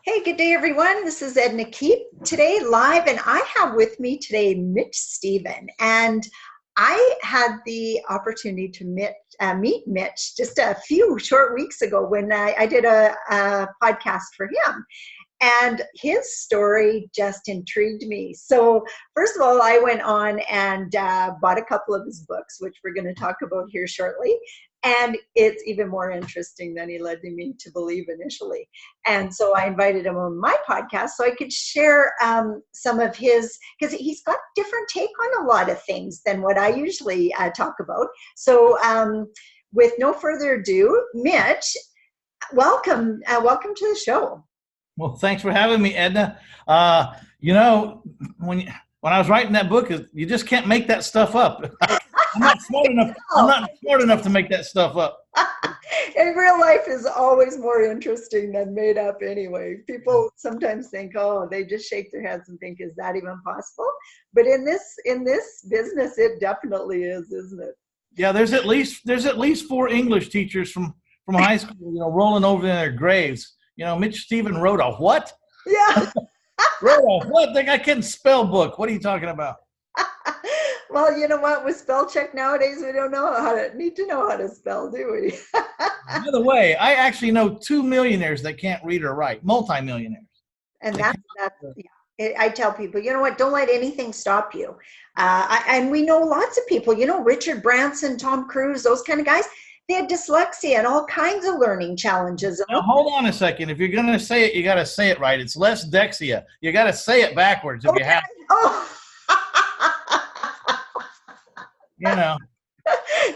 Hey, good day, everyone. This is Edna Keep today live, and I have with me today Mitch Stephen. And I had the opportunity to meet Mitch just a few short weeks ago when I did a podcast for him. And his story just intrigued me. So, first of all, I went on and bought a couple of his books, which we're going to talk about here shortly. And it's even more interesting than he led me to believe initially. And so I invited him on my podcast so I could share some of his, because he's got a different take on a lot of things than what I usually talk about. So with no further ado, Mitch, welcome to the show. Well, thanks for having me, Edna. When I was writing that book, you just can't make that stuff up. I'm not smart enough. I'm not smart enough to make that stuff up. And real life is always more interesting than made up anyway. People sometimes think, oh, they just shake their heads and think, is that even possible? But in this business, it definitely is, isn't it? Yeah, there's at least 4 English teachers from high school, rolling over in their graves. Mitch Stephen wrote a what? Yeah. Wrote a what? That guy can't spell book. What are you talking about? Well, you know what? With spell check nowadays, we don't need to know how to spell, do we? By the way, I actually know 2 millionaires that can't read or write, multimillionaires. And yeah. I tell people, you know what? Don't let anything stop you. And we know lots of people, Richard Branson, Tom Cruise, those kind of guys. They had dyslexia and all kinds of learning challenges. Now, hold on a second. If you're going to say it, you got to say it right. It's less dexia. You got to say it backwards if you have. Oh.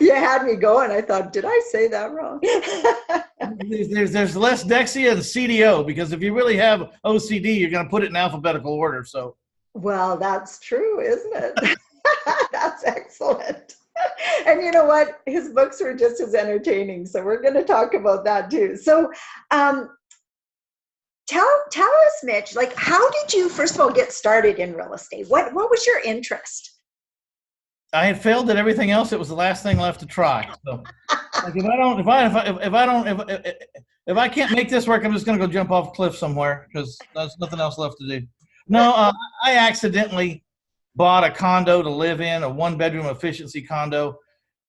You had me going. I thought, did I say that wrong? there's less dexia and CDO, because if you really have OCD, you're going to put it in alphabetical order. So. Well, that's true, isn't it? That's excellent. And you know what? His books were just as entertaining. So we're going to talk about that too. So tell us, Mitch, how did you, first of all, get started in real estate? What was your interest? I had failed at everything else. It was the last thing left to try. So if I can't make this work, I'm just going to go jump off a cliff somewhere because there's nothing else left to do. No, I accidentally bought a condo to live in, a 1-bedroom efficiency condo.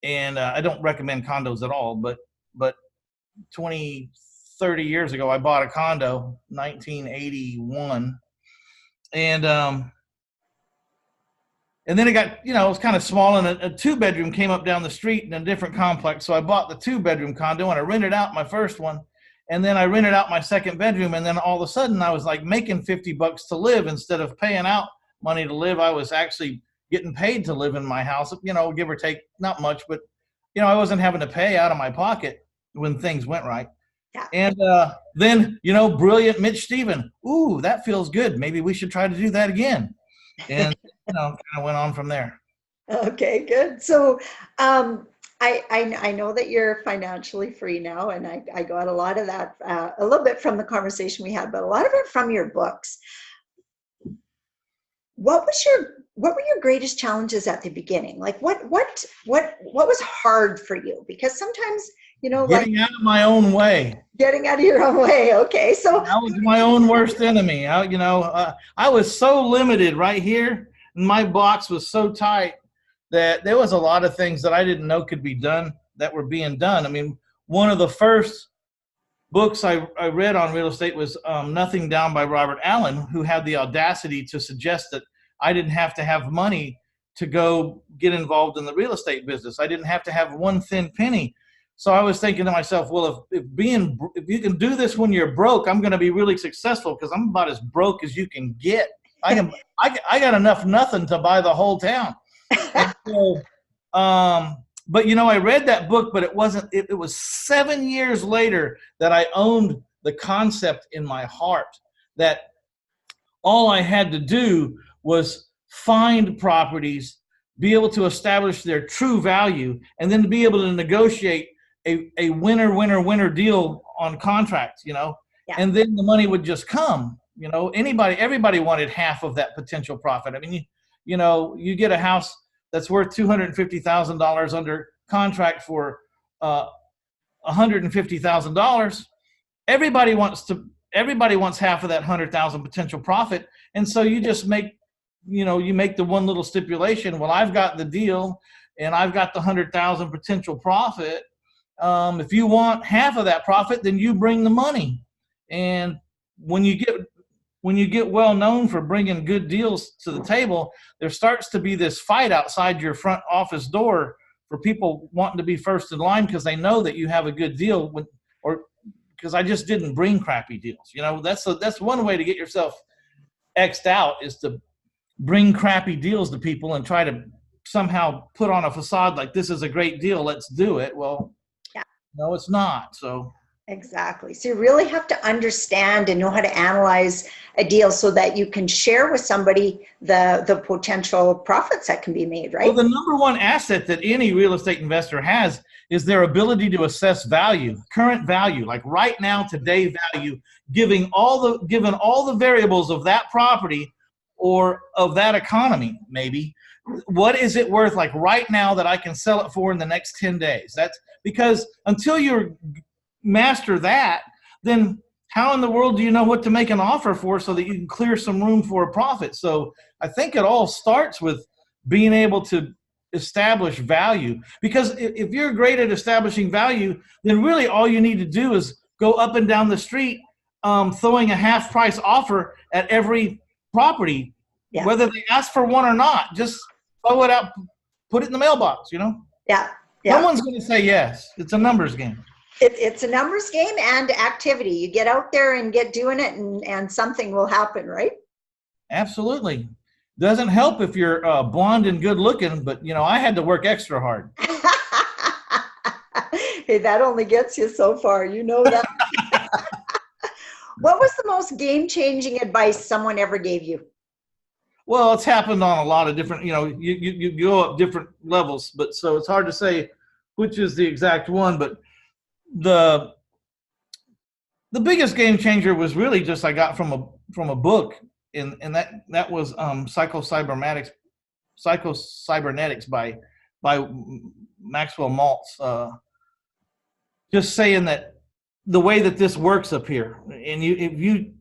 And I don't recommend condos at all, but 20, 30 years ago, I bought a condo, 1981. And then it got, it was kind of small, and a 2-bedroom came up down the street in a different complex. So I bought the 2-bedroom condo and I rented out my first one. And then I rented out my 2nd bedroom. And then all of a sudden I was like making $50 to live instead of paying out money to live. I was actually getting paid to live in my house, give or take, not much, but, I wasn't having to pay out of my pocket when things went right. Yeah. And then, brilliant Mitch Stephen. Ooh, that feels good. Maybe we should try to do that again. And, kind of went on from there. Okay, good. So I know that you're financially free now, and I got a lot of that, a little bit from the conversation we had, but a lot of it from your books. What were your greatest challenges at the beginning? Like what was hard for you? Because sometimes, getting out of my own way. Getting out of your own way. Okay. So I was my own worst enemy. I was so limited right here, and my box was so tight that there was a lot of things that I didn't know could be done that were being done. I mean, one of the first books I read on real estate was Nothing Down by Robert Allen, who had the audacity to suggest that I didn't have to have money to go get involved in the real estate business. I didn't have to have one thin penny. So I was thinking to myself, well, if you can do this when you're broke, I'm going to be really successful because I'm about as broke as you can get. I got enough nothing to buy the whole town. And so, but I read that book, but it was 7 years later that I owned the concept in my heart that all I had to do was find properties, be able to establish their true value, and then to be able to negotiate a winner deal on contracts, Yeah. And then the money would just come, everybody wanted half of that potential profit. I mean, you get a house that's worth $250,000 under contract for $150,000. Everybody wants to everybody wants half of that 100,000 potential profit. And so you just make, you make the one little stipulation. Well, I've got the deal and I've got the 100,000 potential profit. If you want half of that profit, then you bring the money. And when you get well known for bringing good deals to the table, there starts to be this fight outside your front office door for people wanting to be first in line because they know that you have a good deal, or because I just didn't bring crappy deals. That's one way to get yourself X'd out, is to bring crappy deals to people and try to somehow put on a facade like this is a great deal, let's do it. Well, yeah. No, it's not. So exactly. So you really have to understand and know how to analyze a deal so that you can share with somebody the potential profits that can be made, right? Well, the number one asset that any real estate investor has is their ability to assess value, current value, like right now, today value, given all the variables of that property or of that economy, maybe. What is it worth, like right now, that I can sell it for in the next 10 days? That's because until you master that, then how in the world do you know what to make an offer for so that you can clear some room for a profit? So I think it all starts with being able to establish value, because if you're great at establishing value, then really all you need to do is go up and down the street throwing a half price offer at every property, yeah, whether they ask for one or not. Just throw it out, put it in the mailbox, Yeah. No one's going to say yes. It's a numbers game. It's a numbers game and activity. You get out there and get doing it, and something will happen, right? Absolutely. Doesn't help if you're blonde and good looking, but I had to work extra hard. Hey, that only gets you so far. You know that. What was the most game-changing advice someone ever gave you? Well, it's happened on a lot of different, you go up different levels, but so it's hard to say which is the exact one. But the biggest game changer was really just I got from a book, and that was Psycho-Cybernetics by Maxwell Maltz. Just saying that the way that this works up here, and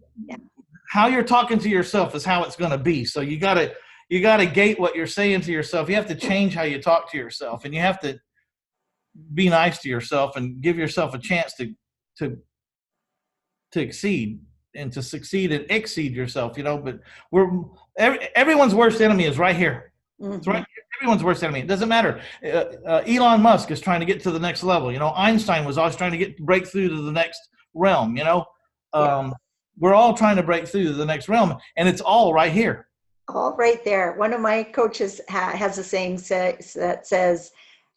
how you're talking to yourself is how it's going to be. So you gotta gate what you're saying to yourself. You have to change how you talk to yourself, and you have to be nice to yourself and give yourself a chance to exceed and to succeed and exceed yourself. But everyone's worst enemy is right here. Mm-hmm. It's right here. Everyone's worst enemy. It doesn't matter. Elon Musk is trying to get to the next level. Einstein was always trying to break through to the next realm. We're all trying to break through to the next realm, and it's all right here. All right there. One of my coaches has a saying that says,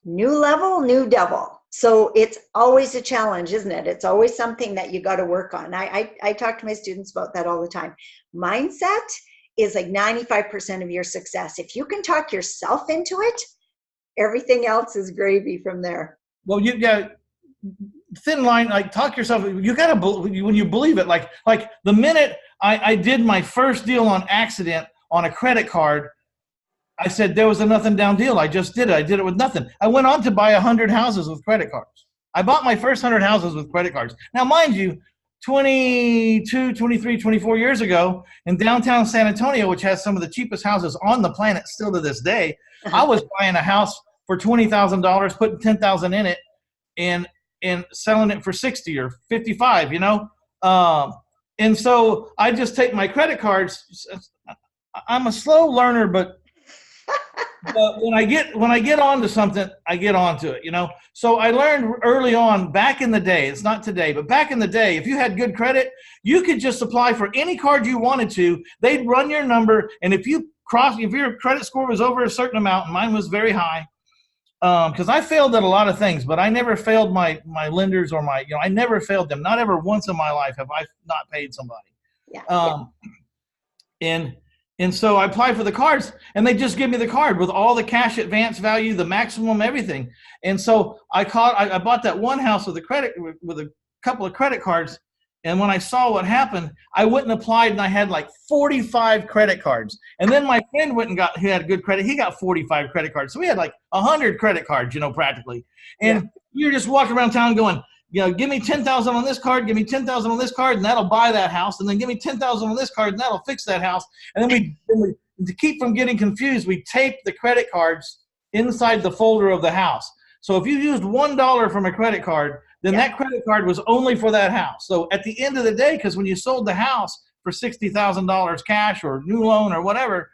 new level, new devil. So it's always a challenge, isn't it? It's always something that you got to work on. I talk to my students about that all the time. Mindset is like 95% of your success. If you can talk yourself into it, everything else is gravy from there. Well, you got thin line, like talk yourself. You got to, when you believe it, like the minute I did my first deal on accident on a credit card, I said there was a nothing down deal. I just did it. I did it with nothing. I went on to buy 100 houses with credit cards. I bought my first 100 houses with credit cards. Now, mind you, 22, 23, 24 years ago in downtown San Antonio, which has some of the cheapest houses on the planet still to this day, I was buying a house for $20,000, putting $10,000 in it, and selling it for 60 or 55, and so I just take my credit cards. I'm a slow learner, but when I get onto something, I get onto it, So I learned early on, back in the day, it's not today, but back in the day, if you had good credit, you could just apply for any card you wanted to. They'd run your number, and if your credit score was over a certain amount, and mine was very high, because I failed at a lot of things, but I never failed my lenders or I never failed them. Not ever once in my life have I not paid somebody. And so I applied for the cards, and they just give me the card with all the cash advance value, the maximum, everything. And so I bought that one house with a couple of credit cards. And when I saw what happened, I went and applied, and I had like 45 credit cards. And then my friend who had good credit, he got 45 credit cards. So we had like 100 credit cards, practically. And you're just walking around town going, give me 10,000 on this card, give me 10,000 on this card, and that'll buy that house. And then give me 10,000 on this card, and that'll fix that house. And then we to keep from getting confused, we tape the credit cards inside the folder of the house. So if you used $1 from a credit card, then that credit card was only for that house. So at the end of the day, because when you sold the house for $60,000 cash or new loan or whatever,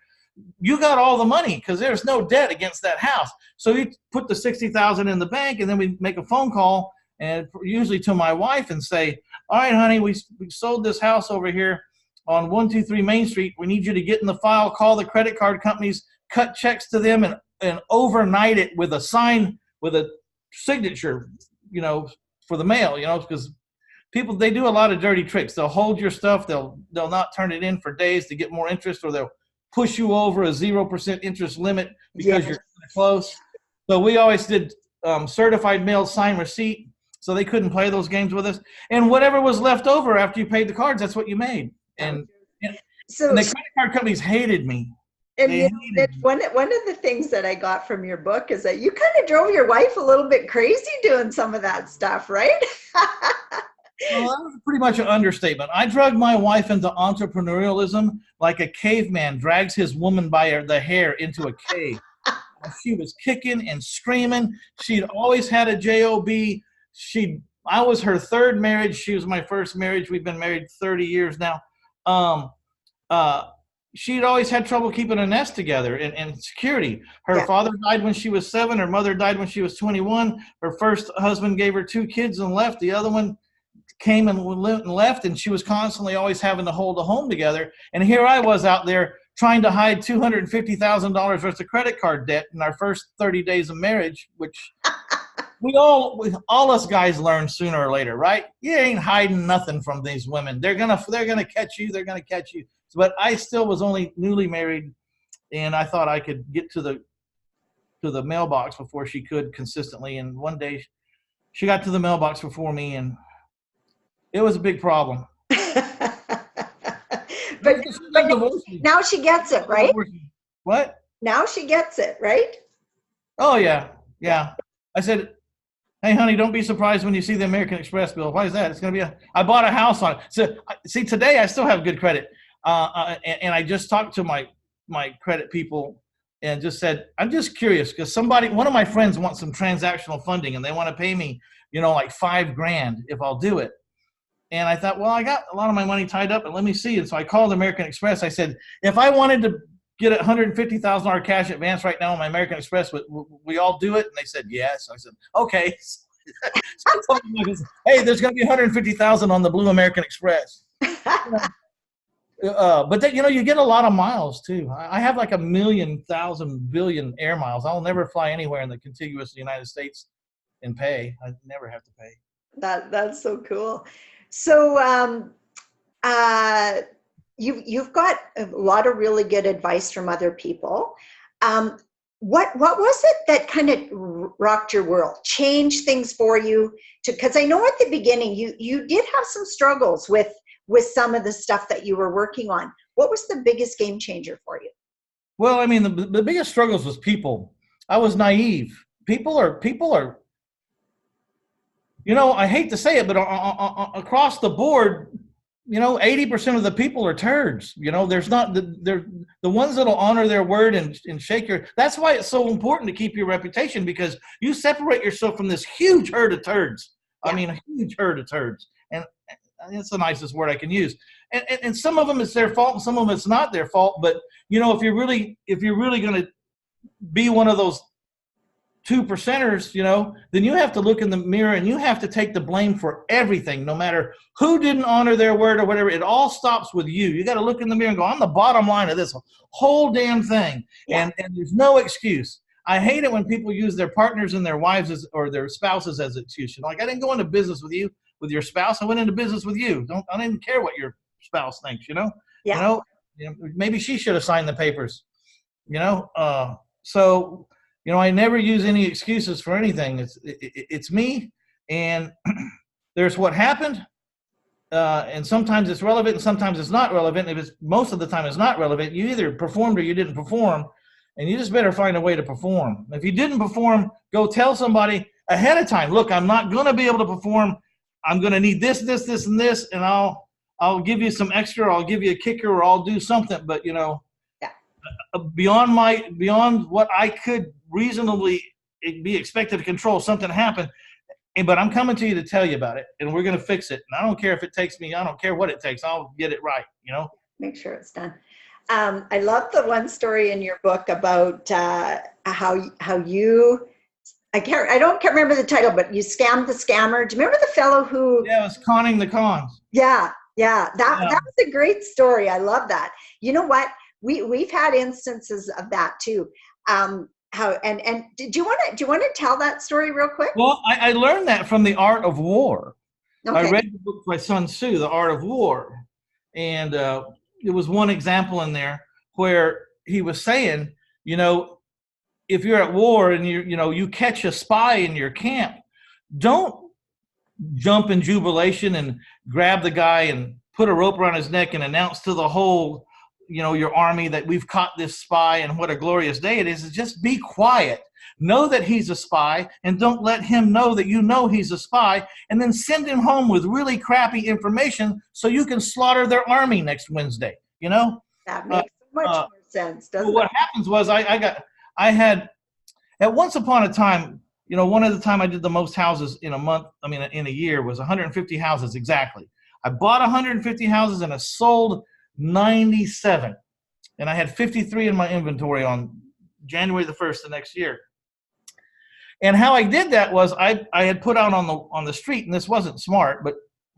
you got all the money because there's no debt against that house. So you put the $60,000 in the bank, and then we make a phone call, and usually to my wife, and say, all right, honey, we sold this house over here on 123 Main Street. We need you to get in the file, call the credit card companies, cut checks to them, and overnight it with a sign, with a signature, for the mail, because people, they do a lot of dirty tricks. They'll hold your stuff. They'll not turn it in for days to get more interest, or they'll push you over a 0% interest limit because you're close. So we always did certified mail signed receipt, so they couldn't play those games with us. And whatever was left over after you paid the cards, that's what you made. And the credit card companies hated me. And one of the things that I got from your book is that you kind of drove your wife a little bit crazy doing some of that stuff, right? Well, that was pretty much an understatement. I dragged my wife into entrepreneurialism like a caveman drags his woman by the hair into a cave. She was kicking and screaming. She'd always had a job. I was her third marriage. She was my first marriage. We've been married 30 years now. She'd always had trouble keeping a nest together and security. Her father died when she was 7. Her mother died when she was 21. Her first husband gave her 2 kids and left. The other one came and left, and she was constantly always having to hold a home together. And here I was out there trying to hide $250,000 worth of credit card debt in our first 30 days of marriage, which all us guys learn sooner or later, right? You ain't hiding nothing from these women. They're gonna catch you. They're gonna catch you. But I still was only newly married, and I thought I could get to the mailbox before she could consistently. And one day, she got to the mailbox before me, and it was a big problem. but now she gets it, right? What? Now she gets it, right? Oh, yeah. I said, hey, honey, don't be surprised when you see the American Express bill. Why is that? It's going to be I bought a house on it. So, see, today I still have good credit. And I just talked to my credit people and just said, I'm just curious because one of my friends wants some transactional funding and they want to pay me, like $5,000 if I'll do it. And I thought, well, I got a lot of my money tied up, and let me see. And so I called American Express. I said, if I wanted to get a $150,000 cash advance right now on my American Express, would we all do it? And they said, yes. I said, okay. So I told them, hey, there's going to be $150,000 on the blue American Express. But then, you get a lot of miles too. I have like 1,000,000 billion air miles. I'll never fly anywhere in the contiguous United States and pay. I never have to pay. That's so cool. So you've got a lot of really good advice from other people. What was it that kind of rocked your world, changed things for you? Because I know at the beginning you did have some struggles with some of the stuff that you were working on. What was the biggest game changer for you? Well, I mean, the biggest struggles was people. I was naive. People are, I hate to say it, but across the board, 80% of the people are turds. There's not the ones that'll honor their word and shake your. That's why it's so important to keep your reputation, because you separate yourself from this huge herd of turds. Yeah. I mean, a huge herd of turds, and it's the nicest word I can use. And some of them it's their fault, and some of them it's not their fault. But if you're really going to be one of those 2%ers, then you have to look in the mirror and you have to take the blame for everything, no matter who didn't honor their word or whatever. It all stops with you. You got to look in the mirror and go, I'm the bottom line of this whole damn thing. Yeah. And there's no excuse. I hate it when people use their partners and their wives or their spouses as an excuse. Like, I didn't go into business with you, with your spouse. I went into business with you. I don't even care what your spouse thinks, Yeah. Maybe she should have signed the papers, So, I never use any excuses for anything. It's me, and there's what happened, and sometimes it's relevant, and sometimes it's not relevant. If it's most of the time it's not relevant, you either performed or you didn't perform, and you just better find a way to perform. If you didn't perform, go tell somebody ahead of time, look, I'm not going to be able to perform. I'm going to need this, and this, and I'll give you some extra, or I'll give you a kicker, or I'll do something. But, you know, Yeah. beyond what I could reasonably be expected to control, something happened. But I'm coming to you to tell you about it, and we're going to fix it. And I don't care if it takes me, I don't care what it takes. I'll get it right, you know? Make sure it's done. I love the one story in your book about how you, I don't can't remember the title, but you scammed the scammer. Do you remember the fellow who? Yeah, it was conning the cons. Yeah, yeah, that Yeah. that was a great story. I love that. You know what? We've had instances of that too. How and do you want to tell that story real quick? Well, I learned that from The Art of War. I Okay. read the book by Sun Tzu, The Art of War, and there was one example in there where he was saying, you know, if you're at war and you catch a spy in your camp, don't jump in jubilation and grab the guy and put a rope around his neck and announce to the whole, your army that we've caught this spy and what a glorious day it is. Just be quiet. Know that he's a spy, and don't let him know that you know he's a spy, and then send him home with really crappy information so you can slaughter their army next Wednesday, you know? That makes so much more sense, doesn't What it? happens was I had, at once upon a time, one of the time I did the most houses in a month, in a year, was 150 houses exactly. I bought 150 houses and I sold 97. And I had 53 in my inventory on January the 1st the next year. And how I did that was I had put out on the street, and this wasn't smart,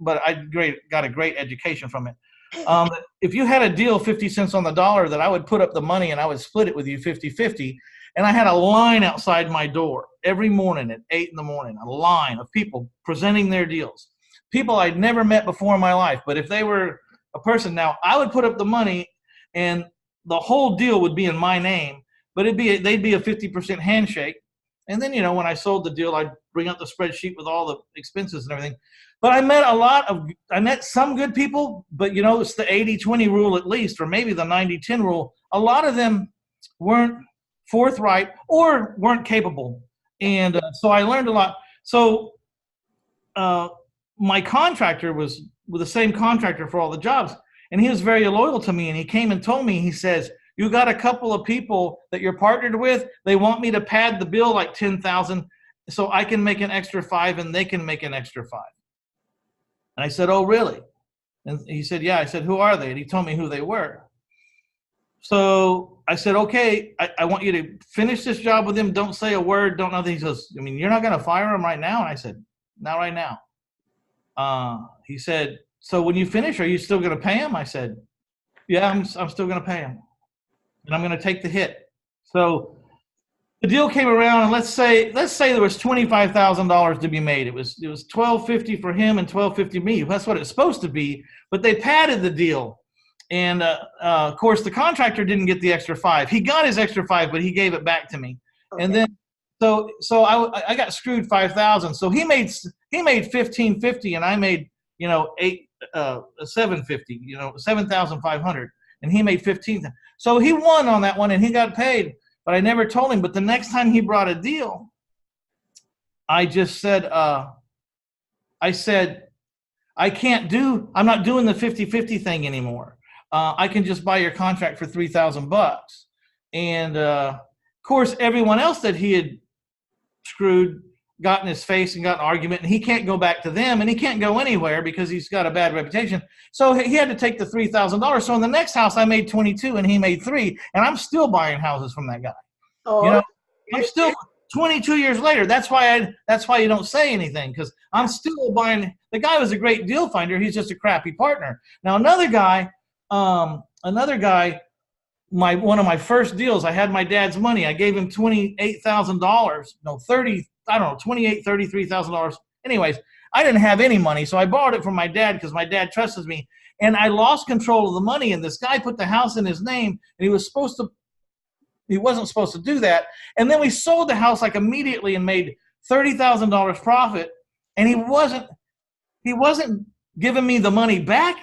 but I got a great education from it. If you had a deal 50 cents on the dollar, that I would put up the money and I would split it with you 50-50. And I had a line outside my door every morning at 8 in the morning, a line of people presenting their deals. People I'd never met before in my life, but if they were a person now, I would put up the money and the whole deal would be in my name, but they'd be a 50% handshake. And then, when I sold the deal, I'd bring out the spreadsheet with all the expenses and everything. But I met some good people, but it's the 80-20 rule at least, or maybe the 90-10 rule. A lot of them weren't forthright or weren't capable. And so I learned a lot. So my contractor was with the same contractor for all the jobs, and he was very loyal to me. And he came and told me, he says, you got a couple of people that you're partnered with. They want me to pad the bill like 10,000 so I can make an extra 5 and they can make an extra 5. And I said, oh, really? And he said, yeah. I said, who are they? And he told me who they were. So I said, okay, I want you to finish this job with him. Don't say a word. Don't nothing. He says, you're not going to fire him right now? And I said, not right now. He said, so when you finish, are you still going to pay him? I said, yeah, I'm still going to pay him. And I'm going to take the hit. So the deal came around, and let's say there was $25,000 to be made. It was $1,250 for him and $1,250 me. That's what it's supposed to be. But they padded the deal, and of course the contractor didn't get the extra 5. He got his extra 5, but he gave it back to me. Okay. And then so I got screwed 5,000. So he made 1,550, and I made 750. 7,500, and he made 15. So he won on that one, and he got paid. But I never told him. But the next time he brought a deal, I just said, I'm not doing the 50-50 thing anymore. I can just buy your contract for $3,000. And of course, everyone else that he had screwed got in his face and got an argument, and he can't go back to them, and he can't go anywhere because he's got a bad reputation. So he had to take the $3,000. So in the next house, I made 22 and he made 3, and I'm still buying houses from that guy. Oh, I'm still 22 years later. That's why you don't say anything, because I'm still buying. The guy was a great deal finder. He's just a crappy partner. Now another guy, one of my first deals, I had my dad's money. I gave him $28,000. No, $33,000. Anyways, I didn't have any money, so I borrowed it from my dad because my dad trusts me. And I lost control of the money, and this guy put the house in his name, and he wasn't supposed to do that. And then we sold the house like immediately and made $30,000 profit, and he wasn't giving me the money back,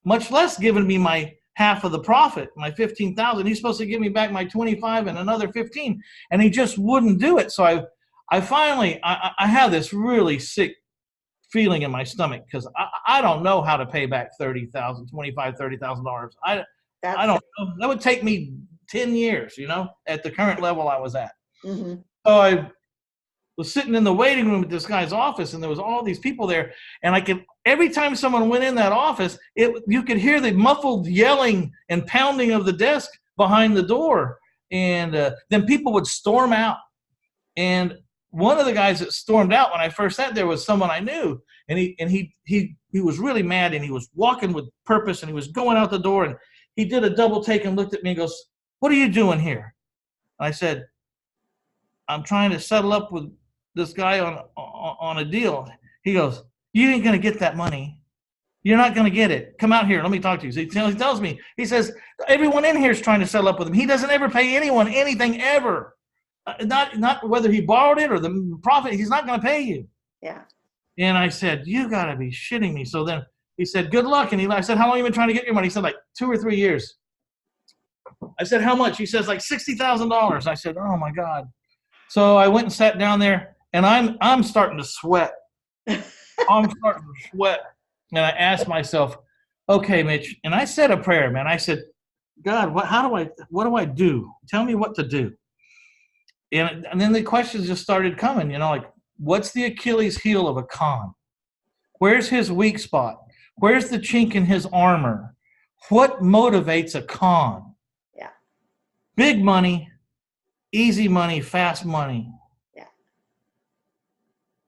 much less giving me my half of the profit, my 15,000. He's supposed to give me back my 25 and another 15, and he just wouldn't do it. So I finally have this really sick feeling in my stomach because I don't know how to pay back $30,000 I don't know. That would take me 10 years, at the current level I was at. Mm-hmm. So I was sitting in the waiting room at this guy's office, and there was all these people there, and every time someone went in that office, you could hear the muffled yelling and pounding of the desk behind the door, and then people would storm out. And one of the guys that stormed out when I first sat there was someone I knew, and he was really mad, and he was walking with purpose, and he was going out the door, and he did a double take and looked at me and goes, "What are you doing here?" I said, "I'm trying to settle up with this guy on a deal." He goes, "You ain't going to get that money. You're not going to get it. Come out here. Let me talk to you." So he tells me, he says, everyone in here is trying to settle up with him. He doesn't ever pay anyone anything ever. Not whether he borrowed it or the profit. He's not going to pay you. Yeah. And I said, "You got to be shitting me." So then he said, "Good luck." And I said, "How long have you been trying to get your money?" He said, like 2 or 3 years. I said, "How much?" He says, like $60,000. I said, "Oh my God." So I went and sat down there, and I'm starting to sweat. I'm starting to sweat. And I asked myself, "Okay, Mitch," and I said a prayer, man. I said, "God, what do I do? Tell me what to do." And then the questions just started coming, like, what's the Achilles heel of a con? Where's his weak spot? Where's the chink in his armor? What motivates a con? Yeah. Big money, easy money, fast money. Yeah.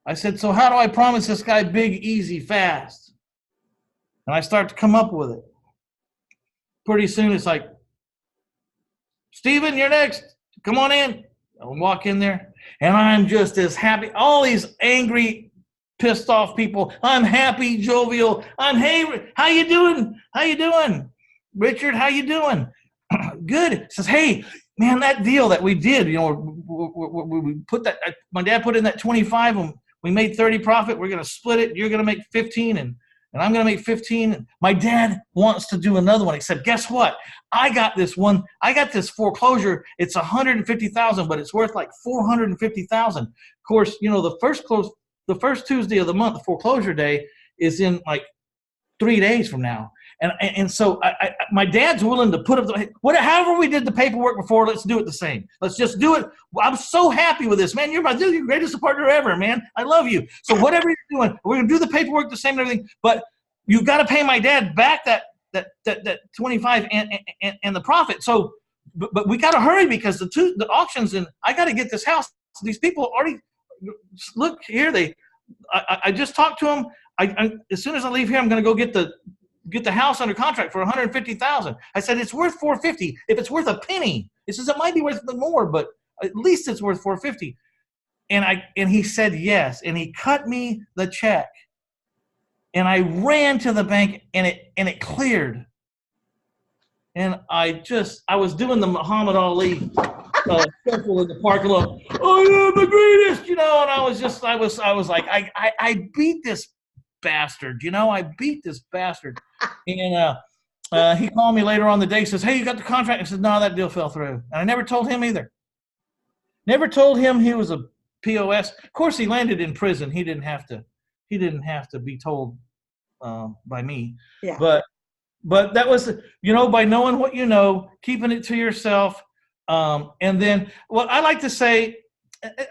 I said, so how do I promise this guy big, easy, fast? And I start to come up with it. Pretty soon it's like, "Stephen, you're next. Come on in." I'll walk in there, and I'm just as happy. All these angry, pissed off people. I'm happy, jovial. "Hey, how you doing? How you doing? Richard, how you doing?" "Good." Says, "Hey, man, that deal that we did, we put that, my dad put in that 25 and we made 30 profit. We're going to split it. You're going to make 15 and I'm going to make 15. My dad wants to do another one." He said, "Guess what? I got this foreclosure. It's 150,000, but it's worth like 450,000. Of course, the first Tuesday of the month, the foreclosure day is in like 3 days from now. And so my dad's willing to put up however we did the paperwork before. Let's do it the same. Let's just do it. I'm so happy with this, man. You're your greatest partner ever, man. I love you. So whatever you're doing, we're gonna do the paperwork the same and everything. But you got to pay my dad back that 25 and the profit. So, but we got to hurry because the auctions, and I got to get this house. These people already look here. I just talked to them. As soon as I leave here, I'm going to go get the house under contract for 150,000. I said, "It's worth 450. If it's worth a penny," he says, "it might be worth more, but at least it's worth 450." And he said yes, and he cut me the check. And I ran to the bank, and it cleared. And I was doing the Muhammad Ali shuffle in the parking lot. "I am the greatest," and I was like, I beat this bastard, I beat this bastard. And he called me later on the day, says, "Hey, you got the contract?" I said, "No, that deal fell through." And I never told him either. Never told him he was a POS. Of course, he landed in prison. He didn't have to be told by me. Yeah. But that was, by knowing what you know, keeping it to yourself. And then, well, I like to say,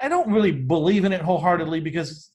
I don't really believe in it wholeheartedly, because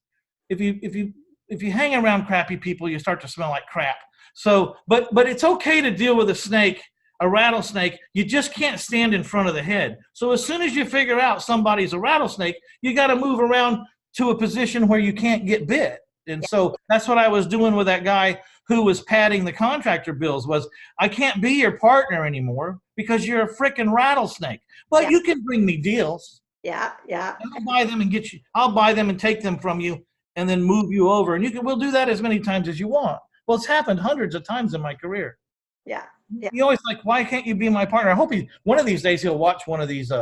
if you hang around crappy people, you start to smell like crap. So, but it's okay to deal with a rattlesnake. You just can't stand in front of the head. So as soon as you figure out somebody's a rattlesnake, you got to move around to a position where you can't get bit. And so that's what I was doing with that guy who was padding the contractor bills. Was, I can't be your partner anymore because you're a freaking rattlesnake. But you can bring me deals. Yeah. I'll buy them and I'll buy them and take them from you and then move you over. And we'll do that as many times as you want. Well, it's happened hundreds of times in my career. Yeah. You always like, why can't you be my partner? I hope one of these days he'll watch one of these.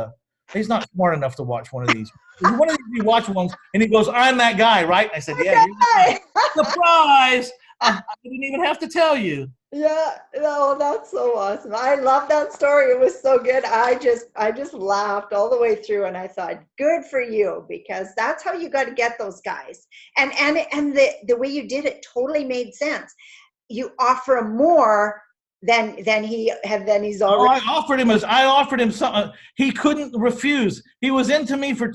He's not smart enough to watch one of these. One of these he watch ones and he goes, "I'm that guy, right?" I said, "Yeah, you're that guy." Surprise! I didn't even have to tell you. Yeah, no, that's so awesome. I love that story. It was so good. I just laughed all the way through, and I thought, good for you, because that's how you got to get those guys. And the way you did it totally made sense. You offer him more than he's Oh, already. I offered him something. He couldn't refuse. He was into me for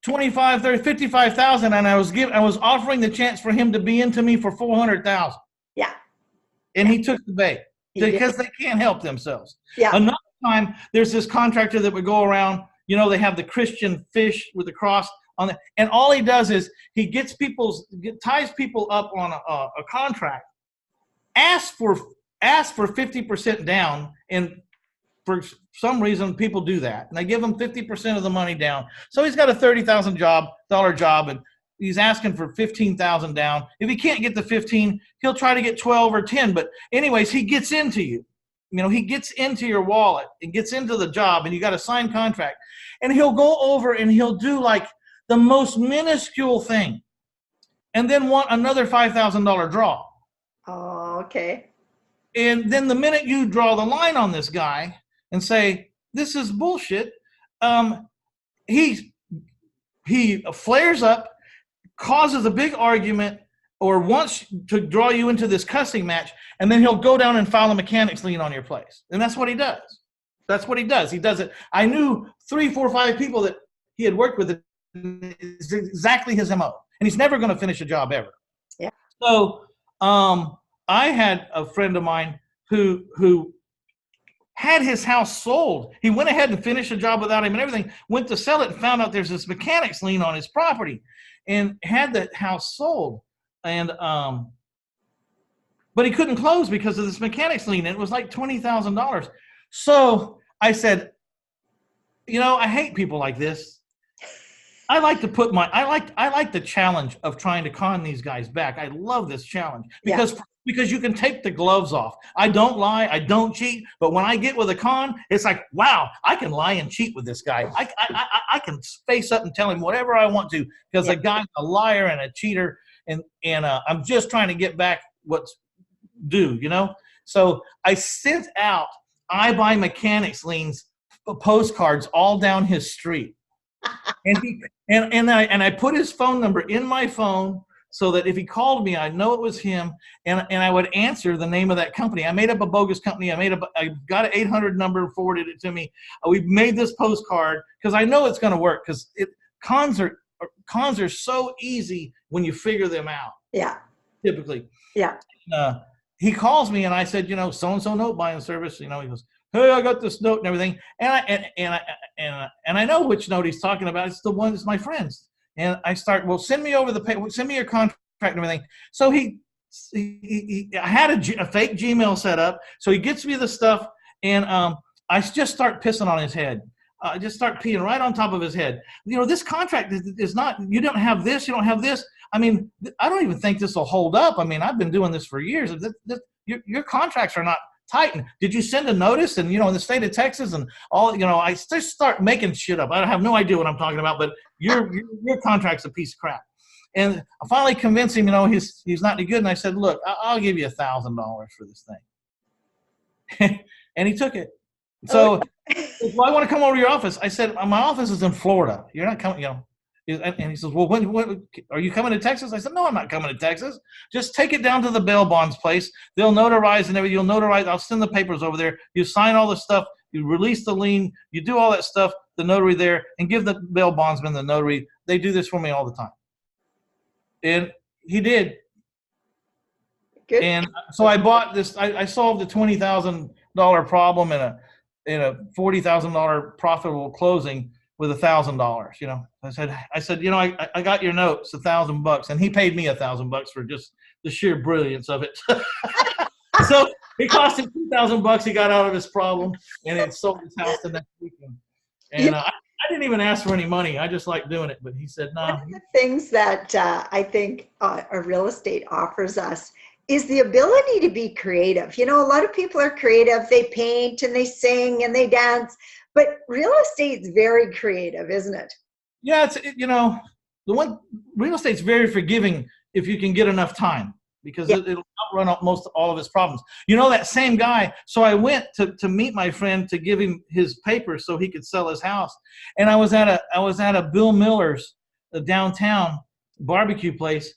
25, 30, 55,000, and I was offering the chance for him to be into me for 400,000. Yeah, And yeah, he took the bait he did. because they can't help themselves. Yeah. Another time, there's this contractor that would go around. They have the Christian fish with the cross on it, and all he does is he ties people up on a contract, asks for 50% down, and for some reason people do that, and they give him 50% of the money down. So he's got a $30,000 job, and he's asking for 15,000 down. If he can't get the 15, he'll try to get 12 or 10. But anyways, he gets into you. He gets into your wallet and gets into the job, and you got a signed contract. And he'll go over and he'll do like the most minuscule thing, and then want another $5,000 draw. Oh, okay. And then the minute you draw the line on this guy and say, this is bullshit, he flares up, causes a big argument, or wants to draw you into this cussing match, and then he'll go down and file a mechanics lien on your place. And that's what he does. That's what he does. He does it. I knew 3, 4, 5 people that he had worked with. It's exactly his MO. And he's never going to finish a job ever. Yeah. So I had a friend of mine who had his house sold. He went ahead and finished the job without him and everything, went to sell it and found out there's this mechanics lien on his property, and had the house sold. And but he couldn't close because of this mechanics lien. And it was like $20,000. So I said, I hate people like this. I like to put I like the challenge of trying to con these guys back. I love this challenge because you can take the gloves off. I don't lie, I don't cheat, but when I get with a con, it's like, wow, I can lie and cheat with this guy. I can face up and tell him whatever I want to, because the guy's a liar and a cheater, and I'm just trying to get back what's due, So I sent out I buy mechanics liens postcards all down his street. And I put his phone number in my phone so that if he called me, I'd know it was him, and I would answer the name of that company. I made up a bogus company. I got an 800 number, forwarded it to me. We made this postcard because I know it's going to work, because cons are so easy when you figure them out. Yeah. Typically. Yeah. He calls me and I said, so-and-so note buying service. He goes, hey, I got this note and everything, and I know which note he's talking about. It's the one that's my friend's. And I start, well, send me your contract and everything. So he I had a fake Gmail set up. So he gets me the stuff, and I just start pissing on his head. I just start peeing right on top of his head. This contract is not, you don't have this, you don't have this. I mean, I don't even think this will hold up. I mean, I've been doing this for years. Your contracts are not tighten. Did you send a notice? And in the state of Texas and all, I just start making shit up. I have no idea what I'm talking about, but your contract's a piece of crap. And I finally convinced him, he's not any good. And I said, look, I'll give you $1,000 for this thing. And he took it. So, well, I want to come over to your office. I said, my office is in Florida. You're not coming, And he says, well, when are you coming to Texas? I said, no, I'm not coming to Texas. Just take it down to the bail bonds place. They'll notarize and everything. You'll notarize. I'll send the papers over there. You sign all the stuff. You release the lien. You do all that stuff, the notary there, and give the bail bondsman the notary. They do this for me all the time. And he did. Good. And so I bought this. I solved a $20,000 problem in a $40,000 profitable closing with $1,000. I said, I got your notes, $1,000, and he paid me $1,000 for just the sheer brilliance of it. So it cost him $2,000. He got out of his problem, and it sold his house the next weekend. And I didn't even ask for any money. I just like doing it. But he said, no. One of the things that I think a real estate offers us is the ability to be creative. A lot of people are creative. They paint and they sing and they dance. But real estate's very creative, isn't it? Yeah, it's real estate's very forgiving if you can get enough time, because Yeah. it'll outrun most all of his problems. You know, that same guy. So I went to meet my friend to give him his papers so he could sell his house. And I was at a Bill Miller's downtown barbecue place,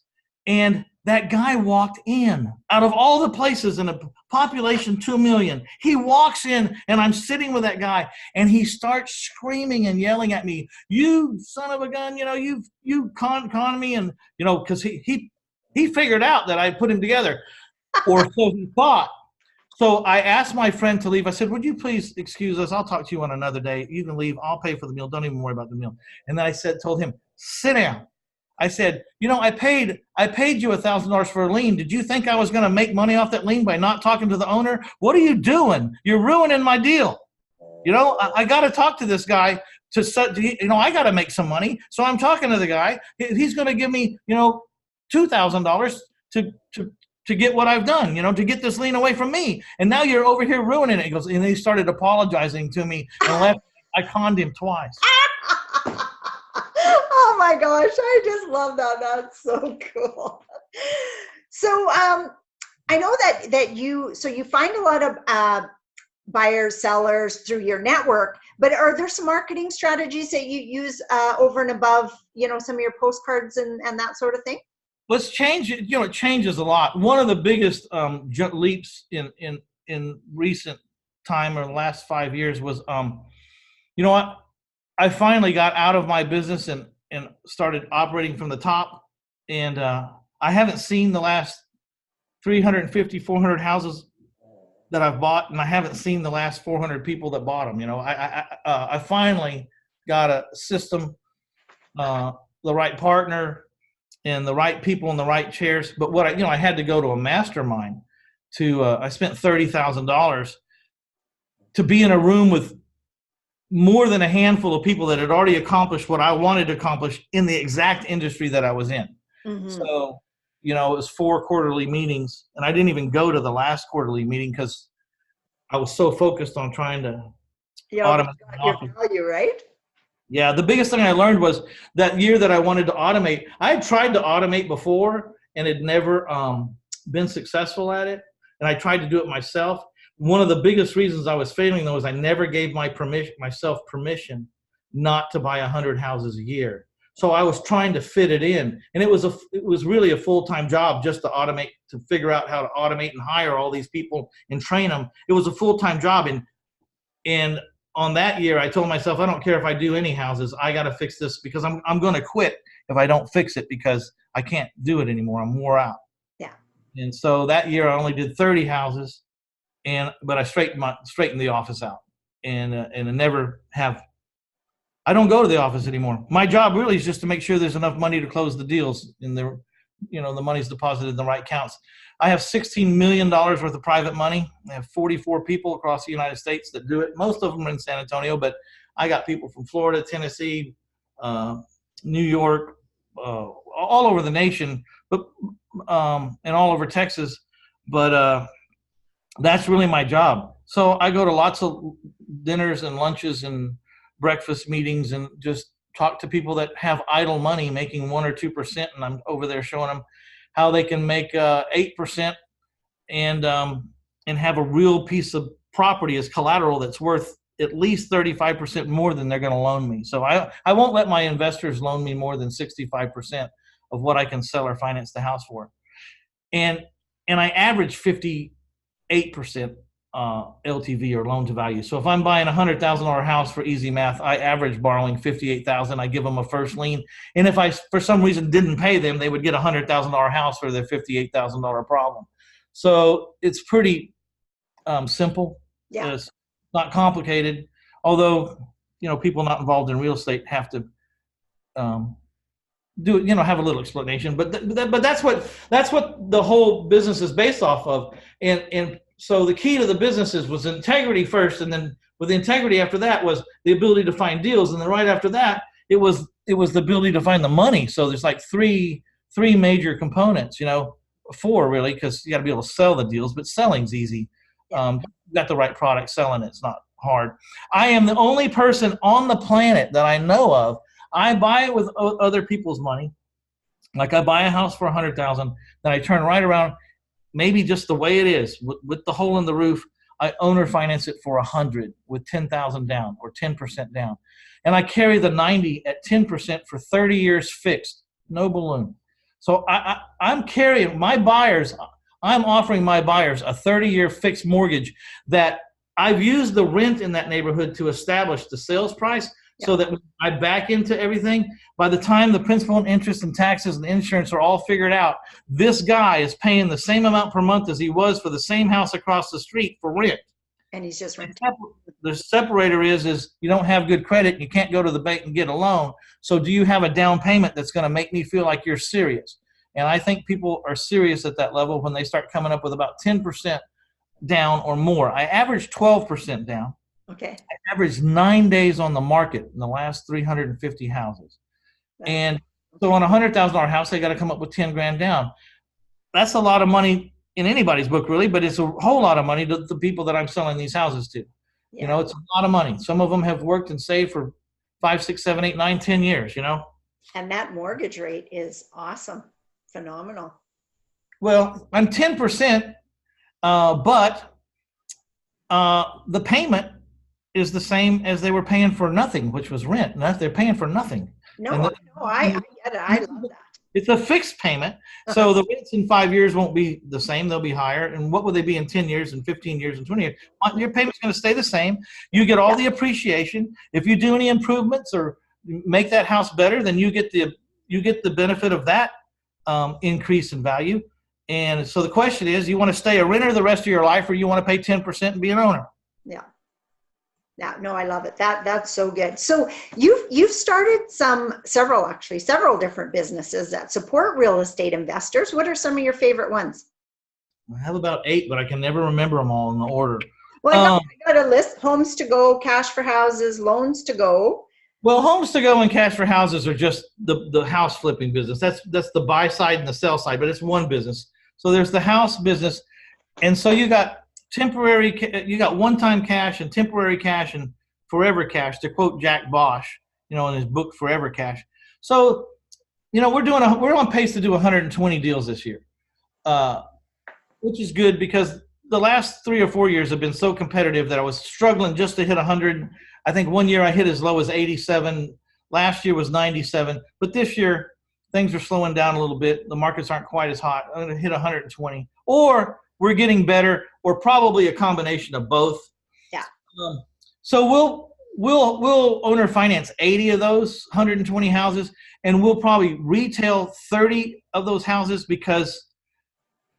and that guy walked in out of all the places in a population 2 million. He walks in, and I'm sitting with that guy, and he starts screaming and yelling at me, "You son of a gun! You know, you con me!" And you know, because he figured out that I put him together, or so he thought. So I asked my friend to leave. I said, "Would you please excuse us? I'll talk to you on another day. You can leave. I'll pay for the meal. Don't even worry about the meal." And then I told him, "Sit down." I said, "You know, I paid you $1,000 for a lien. Did you think I was going to make money off that lien by not talking to the owner? What are you doing? You're ruining my deal. You know, I got to talk to this guy you know, I got to make some money. So I'm talking to the guy. He's going to give me, you know, $2,000 to get what I've done, you know, to get this lien away from me. And now you're over here ruining it." He goes, and he started apologizing to me and left. I conned him twice. Oh my gosh, I just love that. That's so cool. So I know that you find a lot of buyers, sellers through your network, but are there some marketing strategies that you use over and above, you know, some of your postcards and that sort of thing? Let's change it. You know, it changes a lot. One of the biggest leaps in recent time, or the last 5 years, was you know what? I finally got out of my business and started operating from the top. And I haven't seen the last 350, 400 houses that I've bought, and I haven't seen the last 400 people that bought them. You know, I finally got a system, the right partner, and the right people in the right chairs. But I had to go to a mastermind I spent $30,000 to be in a room with more than a handful of people that had already accomplished what I wanted to accomplish in the exact industry that I was in. Mm-hmm. So, you know, it was 4 quarterly meetings, and I didn't even go to the last quarterly meeting because I was so focused on trying to automate your value, right? Yeah, the biggest thing I learned was that year that I wanted to automate. I had tried to automate before and had never been successful at it, and I tried to do it myself. One of the biggest reasons I was failing, though, is I never gave myself permission not to buy 100 houses a year. So I was trying to fit it in, and it was really a full-time job just to automate, to figure out how to automate and hire all these people and train them. It was a full-time job, and on that year, I told myself, I don't care if I do any houses, I got to fix this, because I'm going to quit if I don't fix it, because I can't do it anymore. I'm wore out. Yeah. And so that year, I only did 30 houses. But I straightened the office out, and I never have. I don't go to the office anymore. My job really is just to make sure there's enough money to close the deals, and the money's deposited in the right accounts. I have $16 million worth of private money. I have 44 people across the United States that do it. Most of them are in San Antonio, but I got people from Florida, Tennessee, New York, all over the nation, but and all over Texas. But that's really my job. So I go to lots of dinners and lunches and breakfast meetings and just talk to people that have idle money making 1 or 2%. And I'm over there showing them how they can make 8% and have a real piece of property as collateral that's worth at least 35% more than they're going to loan me. So I won't let my investors loan me more than 65% of what I can sell or finance the house for. And I average 58% LTV, or loan to value. So if I'm buying a $100,000 house, for easy math, I average borrowing $58,000. I give them a first lien, and if I for some reason didn't pay them, they would get a $100,000 house for their $58,000 problem. So it's pretty simple. Yeah. It's not complicated. Although people not involved in real estate have to have a little explanation, but that's what the whole business is based off of. And so the key to the businesses was integrity first, and then with integrity after that was the ability to find deals, and then right after that it was the ability to find the money. So there's like three major components, 4 really, because you got to be able to sell the deals, but selling's easy. You got the right product, selling it's not hard. I am the only person on the planet that I know of. I buy it with other people's money, Like I buy a house for 100,000, then I turn right around, maybe just the way it is with the hole in the roof. I owner finance it for 100 with 10,000 down or 10% down. And I carry the 90 at 10% for 30 years fixed, no balloon. So I'm carrying my buyers, I'm offering my buyers a 30-year fixed mortgage that I've used the rent in that neighborhood to establish the sales price so that when I back into everything, by the time the principal and interest and taxes and insurance are all figured out, this guy is paying the same amount per month as he was for the same house across the street for rent. And he's just renting. The separator is you don't have good credit and you can't go to the bank and get a loan. So do you have a down payment that's going to make me feel like you're serious? And I think people are serious at that level when they start coming up with about 10% down or more. I average 12% down. Okay. I averaged 9 days on the market in the last 350 houses. And so on a $100,000 house, they got to come up with 10 grand down. That's a lot of money in anybody's book, really, but it's a whole lot of money to the people that I'm selling these houses to. Yeah. You know, it's a lot of money. Some of them have worked and saved for 5, 6, 7, 8, 9, 10 years, you know. And that mortgage rate is awesome. Phenomenal. Well, I'm 10%, but the payment is the same as they were paying for nothing, which was rent. They're paying for nothing. I get it. I love that. It's a fixed payment. So the rents in 5 years won't be the same. They'll be higher. And what will they be in 10 years and 15 years and 20 years? Your payment's going to stay the same. You get all the appreciation. If you do any improvements or make that house better, then you get the benefit of that increase in value. And so the question is, you want to stay a renter the rest of your life, or you want to pay 10% and be an owner? Yeah. No, I love it. That's so good. So you've started several different businesses that support real estate investors. What are some of your favorite ones? I have about 8, but I can never remember them all in the order. Well, I got a list: Homes to Go, Cash for Houses, Loans to Go. Well, Homes to Go and Cash for Houses are just the house flipping business. That's the buy side and the sell side, but it's one business. So there's the house business, and so you got one-time cash and temporary cash and forever cash, to quote Jack Bosch, in his book Forever Cash. So, we're on pace to do 120 deals this year, which is good because the last 3 or 4 years have been so competitive that I was struggling just to hit 100. I think one year I hit as low as 87. Last year was 97. But this year, things are slowing down a little bit. The markets aren't quite as hot. I'm going to hit 120. Or we're getting better, or probably a combination of both. Yeah. So we'll owner finance 80 of those 120 houses, and we'll probably retail 30 of those houses because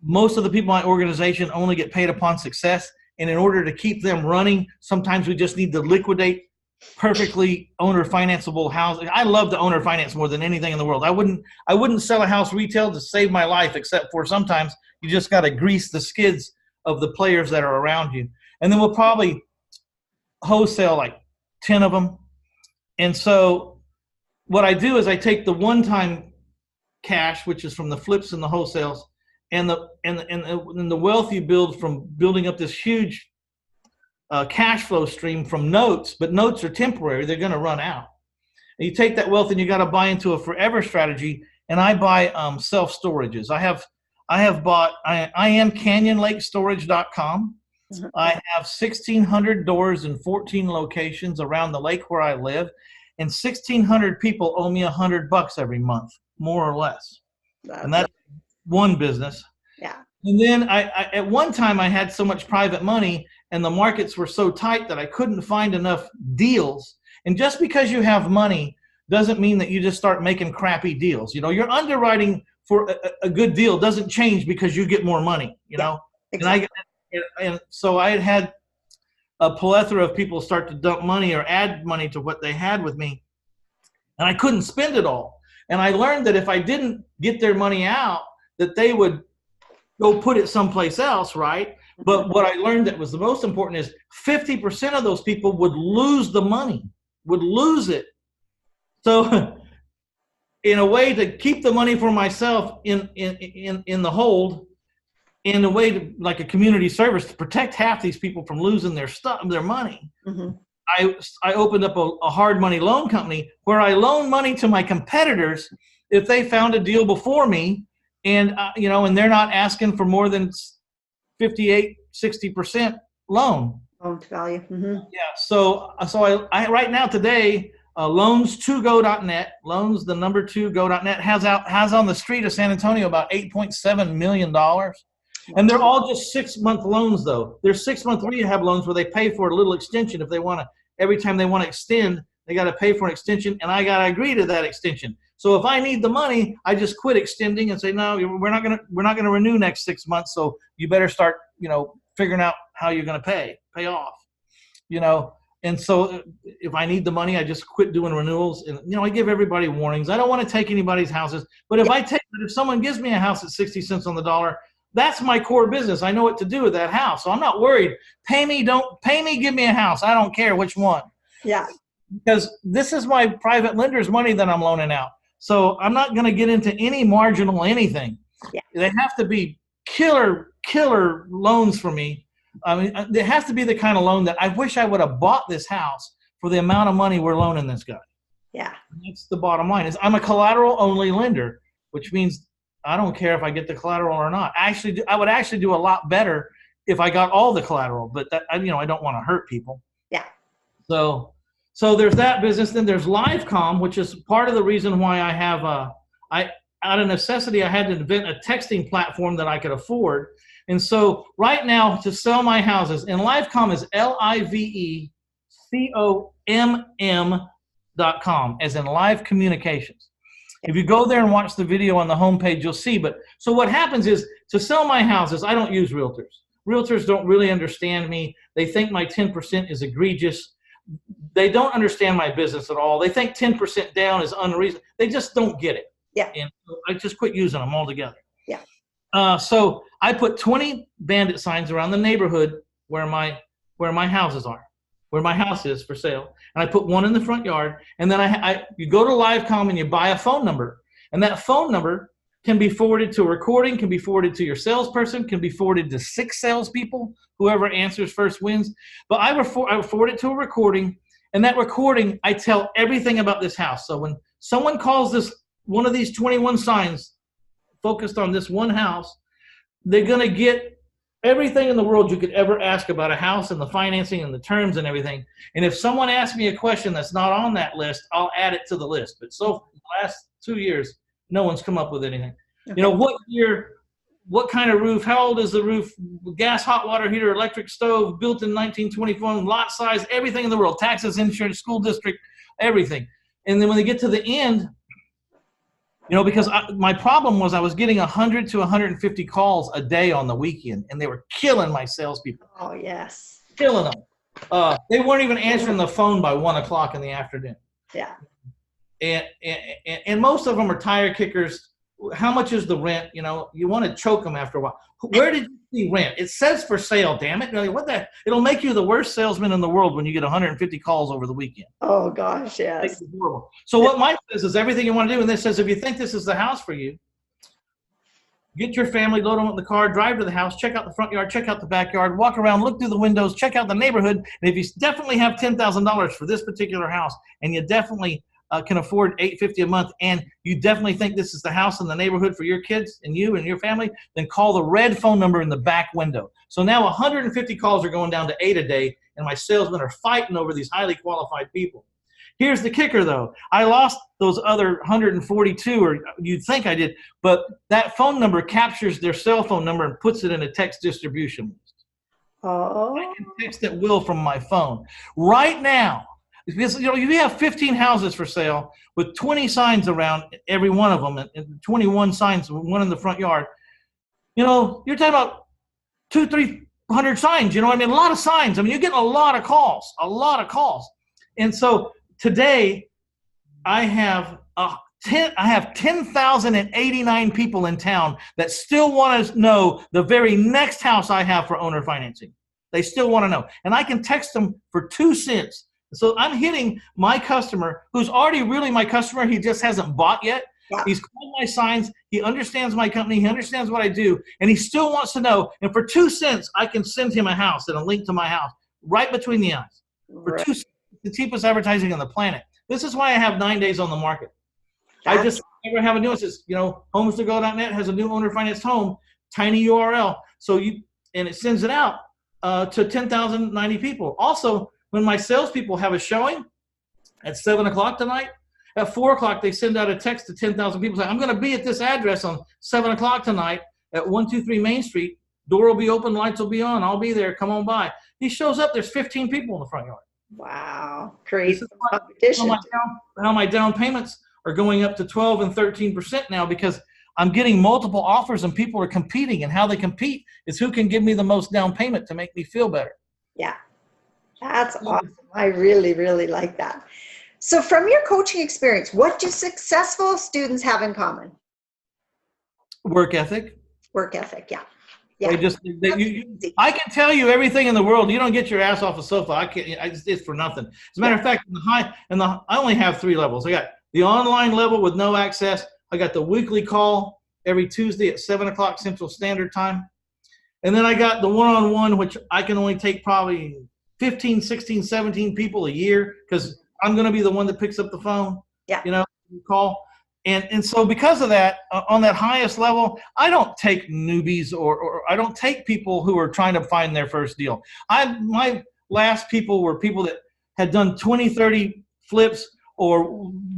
most of the people in my organization only get paid upon success. And in order to keep them running, sometimes we just need to liquidate perfectly owner financeable houses. I love to owner finance more than anything in the world. I wouldn't sell a house retail to save my life, except for sometimes you just got to grease the skids of the players that are around you. And then we'll probably wholesale like 10 of them. And so what I do is I take the one-time cash, which is from the flips and the wholesales, and the wealth you build from building up this huge cash flow stream from notes, but notes are temporary. They're going to run out. And you take that wealth and you got to buy into a forever strategy. And I buy self-storages. I am canyonlakestorage.com. Mm-hmm. I have 1,600 doors in 14 locations around the lake where I live, and 1,600 people owe me $100 every month, more or less. And that's one business. Yeah. And then I at one time I had so much private money and the markets were so tight that I couldn't find enough deals. And just because you have money doesn't mean that you just start making crappy deals. Your underwriting for a good deal doesn't change because you get more money, know? Exactly. And so I had a plethora of people start to dump money or add money to what they had with me. And I couldn't spend it all. And I learned that if I didn't get their money out, that they would go put it someplace else, right? But what I learned that was the most important is 50% of those people would lose the money, would lose it. So in a way to keep the money for myself in the hold, in a way to, like a community service, to protect half these people from losing their money. Mm-hmm. I opened up a hard money loan company where I loan money to my competitors if they found a deal before me, and and they're not asking for more than 58-60% loan. Loan to value. Mm-hmm. Yeah. So I right now today, loans2go.net, loans the number 2go.net has on the street of San Antonio about $8.7 million. And they're all just 6-month loans, though. They're 6-month rehab loans where they pay for a little extension if they want to. Every time they want to extend, they got to pay for an extension, and I got to agree to that extension. So if I need the money, I just quit extending and say, no, we're not gonna renew next 6 months. So you better start, figuring out how you're gonna pay off, And so if I need the money, I just quit doing renewals. And I give everybody warnings. I don't want to take anybody's houses, but if someone gives me a house at 60 cents on the dollar, that's my core business. I know what to do with that house. So I'm not worried. Pay me, don't pay me, give me a house. I don't care which one. Yeah. Because this is my private lender's money that I'm loaning out. So I'm not going to get into any marginal anything. Yeah. They have to be killer loans for me. I mean, there has to be the kind of loan that I wish I would have bought this house for the amount of money we're loaning this guy. Yeah. And that's the bottom line. Is I'm a collateral only lender, which means I don't care if I get the collateral or not. I would actually do a lot better if I got all the collateral, but that, I don't want to hurt people. Yeah. So there's that business. Then there's LiveCom, which is part of the reason why I have out of necessity, I had to invent a texting platform that I could afford. And so right now to sell my houses, and LiveCom is LiveComm.com, as in live communications. If you go there and watch the video on the homepage, you'll see. But so what happens is, to sell my houses, I don't use realtors. Realtors don't really understand me. They think my 10% is egregious. They don't understand my business at all. They think 10% down is unreasonable. They just don't get it. Yeah. And I just quit using them altogether. Yeah. So I put 20 bandit signs around the neighborhood where my houses are, where my house is for sale. And I put one in the front yard. And then you go to LiveCom and you buy a phone number. And that phone number can be forwarded to a recording, can be forwarded to your salesperson, can be forwarded to 6 salespeople. Whoever answers first wins. But I forward it to a recording. And that recording, I tell everything about this house. So when someone calls this one of these 21 signs focused on this one house, they're going to get everything in the world you could ever ask about a house and the financing and the terms and everything. And if someone asks me a question that's not on that list, I'll add it to the list. But so for the last 2 years, no one's come up with anything. Okay. What year, what kind of roof, how old is the roof, gas, hot water heater, electric stove, built in 1924, lot size, everything in the world, taxes, insurance, school district, everything. And then when they get to the end, because my problem was I was getting 100 to 150 calls a day on the weekend, and they were killing my salespeople. Oh, yes. Killing them. They weren't even answering the phone by 1 o'clock in the afternoon. Yeah. And most of them are tire kickers. How much is the rent? You want to choke them after a while. Where did you see rent? It says for sale, damn it. It'll make you the worst salesman in the world when you get 150 calls over the weekend. Oh, gosh, yes. So what Mike says is everything you want to do. And this says, if you think this is the house for you, get your family, load them in the car, drive to the house, check out the front yard, check out the backyard, walk around, look through the windows, check out the neighborhood. And if you definitely have $10,000 for this particular house, and you definitely can afford $850 a month, and you definitely think this is the house in the neighborhood for your kids and you and your family, then call the red phone number in the back window. So now 150 calls are going down to 8 a day, and my salesmen are fighting over these highly qualified people. Here's the kicker, though. I lost those other 142, or you'd think I did, but that phone number captures their cell phone number and puts it in a text distribution list. Oh. I can text at will from my phone. Right now, because you have 15 houses for sale with 20 signs around every one of them, and 21 signs, one in the front yard. You're talking about 200-300 signs. A lot of signs. You're getting a lot of calls. And so today, I have 10,089 people in town that still want to know the very next house I have for owner financing. They still want to know, and I can text them for 2 cents. So I'm hitting my customer who's already really my customer. He just hasn't bought yet. Yeah. He's called my signs. He understands my company. He understands what I do. And he still wants to know. And for 2 cents, I can send him a house and a link to my house right between the eyes. For 2 cents, the cheapest advertising on the planet. This is why I have 9 days on the market. I ever have a new one, it says, homes2go.net has a new owner financed home, tiny URL. So and it sends it out to 10,090 people. Also, when my salespeople have a showing at 7 o'clock tonight, at 4 o'clock, they send out a text to 10,000 people saying, I'm going to be at this address on 7 o'clock tonight at 123 Main Street. Door will be open, lights will be on. I'll be there. Come on by. He shows up. There's 15 people in the front yard. Wow. Great How competition. my down payments are going up to 12 and 13% now because I'm getting multiple offers and people are competing. And how they compete is who can give me the most down payment to make me feel better. Yeah. That's awesome. I really, really like that. So from your coaching experience, what do successful students have in common? Work ethic. Work ethic, yeah. Yeah. I can tell you everything in the world. You don't get your ass off the sofa. It's for nothing. As a matter of fact, I only have 3 levels. I got the online level with no access. I got the weekly call every Tuesday at 7 o'clock Central Standard Time. And then I got the one-on-one, which I can only take probably 15, 16, 17 people a year because I'm going to be the one that picks up the phone. Yeah. Call. And so because of that, on that highest level, I don't take newbies or I don't take people who are trying to find their first deal. My last people were people that had done 20, 30 flips, or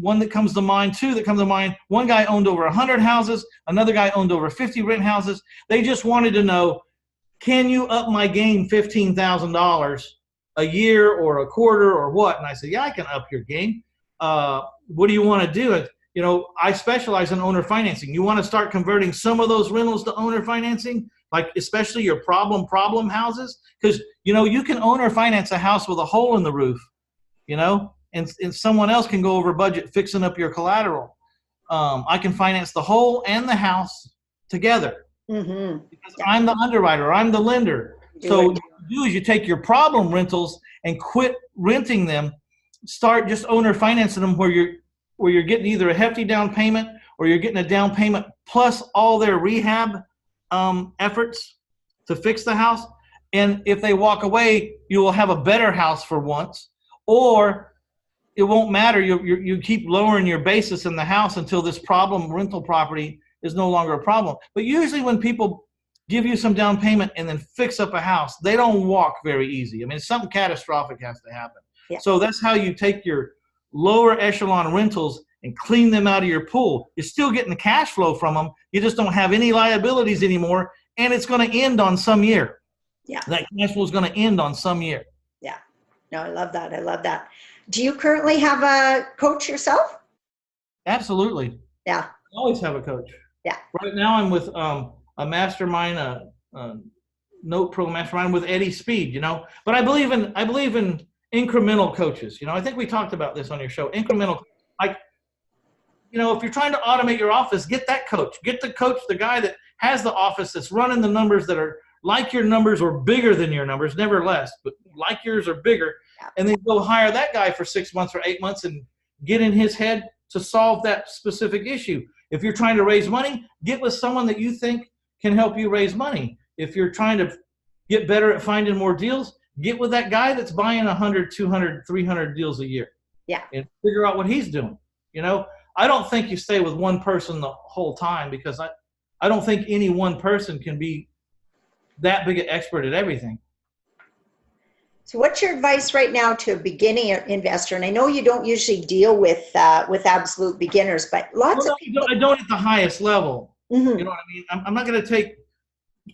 one that comes to mind, 2 that come to mind. One guy owned over 100 houses. Another guy owned over 50 rent houses. They just wanted to know, can you up my game $15,000 a year or a quarter or what? And I said, yeah, I can up your game. What do you want to do? I specialize in owner financing. You want to start converting some of those rentals to owner financing, like especially your problem houses? Because, you can owner finance a house with a hole in the roof, and someone else can go over budget fixing up your collateral. I can finance the hole and the house together because I'm the underwriter. I'm the lender. So what you do is you take your problem rentals and quit renting them. Start just owner financing them where you're getting either a hefty down payment or you're getting a down payment plus all their rehab efforts to fix the house. And if they walk away, you will have a better house for once, or it won't matter. You keep lowering your basis in the house until this problem rental property is no longer a problem. But usually when people give you some down payment and then fix up a house, they don't walk very easy. I mean, something catastrophic has to happen. Yeah. So that's how you take your lower echelon rentals and clean them out of your pool. You're still getting the cash flow from them. You just don't have any liabilities anymore, and it's going to end on some year. Yeah. That cash flow is going to end on some year. Yeah. No, I love that. I love that. Do you currently have a coach yourself? Absolutely. Yeah. I always have a coach. Yeah. Right now I'm with a mastermind, a Note Pro mastermind with Eddie Speed, But I believe in incremental coaches. I think we talked about this on your show. Incremental, like, if you're trying to automate your office, get that coach. Get the coach, the guy that has the office that's running the numbers that are like your numbers or bigger than your numbers, never less, but like yours or bigger. And then go hire that guy for 6 months or 8 months and get in his head to solve that specific issue. If you're trying to raise money, get with someone that you think can help you raise money. If you're trying to get better at finding more deals, get with that guy that's buying 100, 200, 300 deals a year. Yeah. And figure out what he's doing. I don't think you stay with one person the whole time because I don't think any one person can be that big an expert at everything. So what's your advice right now to a beginning investor? And I know you don't usually deal with absolute beginners, but lots of people. I don't at the highest level. Mm-hmm. You know what I mean? I'm not going to take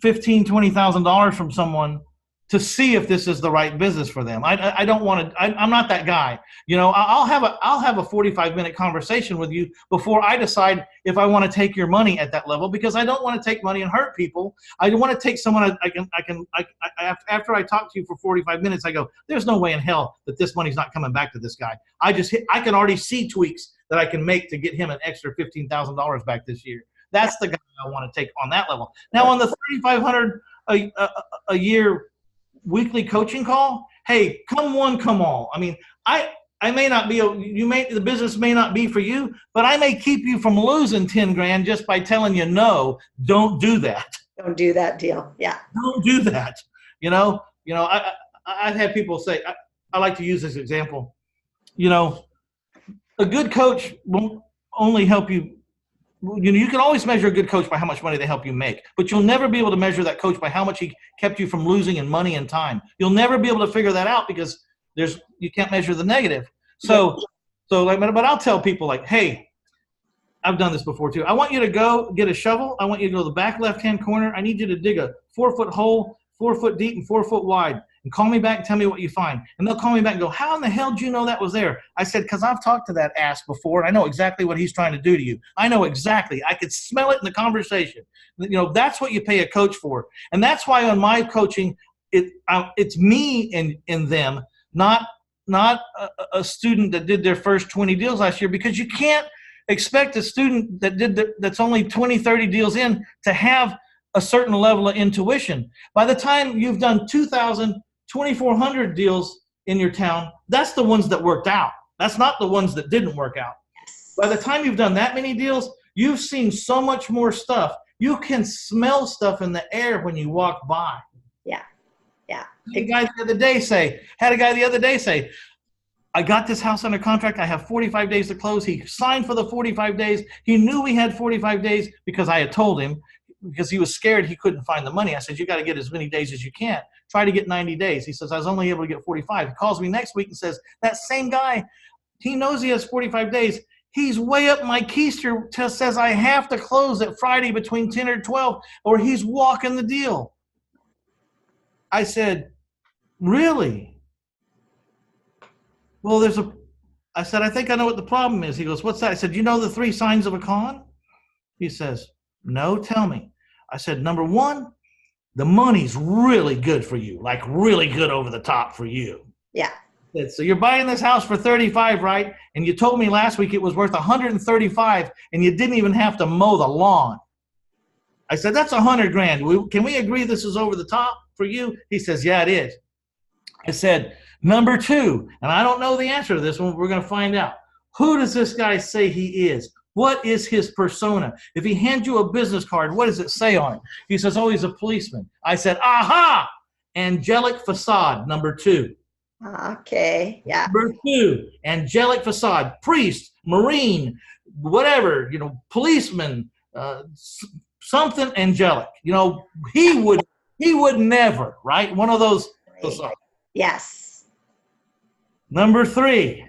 $15,000, $20,000 from someone to see if this is the right business for them. I don't want to. I'm not that guy. I'll have a 45-minute conversation with you before I decide if I want to take your money at that level, because I don't want to take money and hurt people. I want to take someone after I talk to you for 45 minutes, I go, there's no way in hell that this money's not coming back to this guy. I can already see tweaks that I can make to get him an extra $15,000 back this year. That's the guy I want to take on that level. Now on the $3,500 a year weekly coaching call, hey, come one, come all. I mean, I may not be, the business may not be for you, but I may keep you from losing 10 grand just by telling you, no, don't do that. Don't do that deal. Yeah. Don't do that. I've had people say, I like to use this example, a good coach won't only help you you can always measure a good coach by how much money they help you make, but you'll never be able to measure that coach by how much he kept you from losing in money and time. You'll never be able to figure that out because you can't measure the negative. So but I'll tell people like, hey, I've done this before too. I want you to go get a shovel. I want you to go to the back left-hand corner. I need you to dig a 4-foot hole, 4 foot deep and 4 foot wide, and call me back and tell me what you find. And they'll call me back and go, how in the hell did you know that was there? I said, because I've talked to that ass before, and I know exactly what he's trying to do to you. I know exactly. I could smell it in the conversation. That's what you pay a coach for. And that's why on my coaching, it's me and them, not a student that did their first 20 deals last year, because you can't expect a student that's only 20, 30 deals in to have a certain level of intuition. By the time you've done 2,000, 2,400 deals in your town, that's the ones that worked out. That's not the ones that didn't work out. By the time you've done that many deals, you've seen so much more stuff. You can smell stuff in the air when you walk by. Yeah. Had a guy the other day say, I got this house under contract. I have 45 days to close. He signed for the 45 days. He knew we had 45 days because I had told him, because he was scared he couldn't find the money. I said, you got to get as many days as you can. Try to get 90 days. He says, I was only able to get 45. He calls me next week and says, that same guy, he knows he has 45 days. He's way up my keister, says I have to close it Friday between 10 or 12, or he's walking the deal. I said, really? Well, I said, I think I know what the problem is. He goes, what's that? I said, you know the 3 signs of a con? He says, no, tell me. I said, number 1, the money's really good for you, like really good over the top for you. Yeah. So you're buying this house for 35, right? And you told me last week it was worth 135 and you didn't even have to mow the lawn. I said, that's $100,000. Can we agree this is over the top for you? He says, yeah, it is. I said, number 2, and I don't know the answer to this one. We're going to find out. Who does this guy say he is? What is his persona? If he hands you a business card, what does it say on it? He says, oh, he's a policeman. I said, aha! Angelic facade, number 2. Okay, yeah. Number 2, angelic facade, priest, Marine, whatever, policeman, something angelic. He would never, right? One of those facades. Yes. Number 3,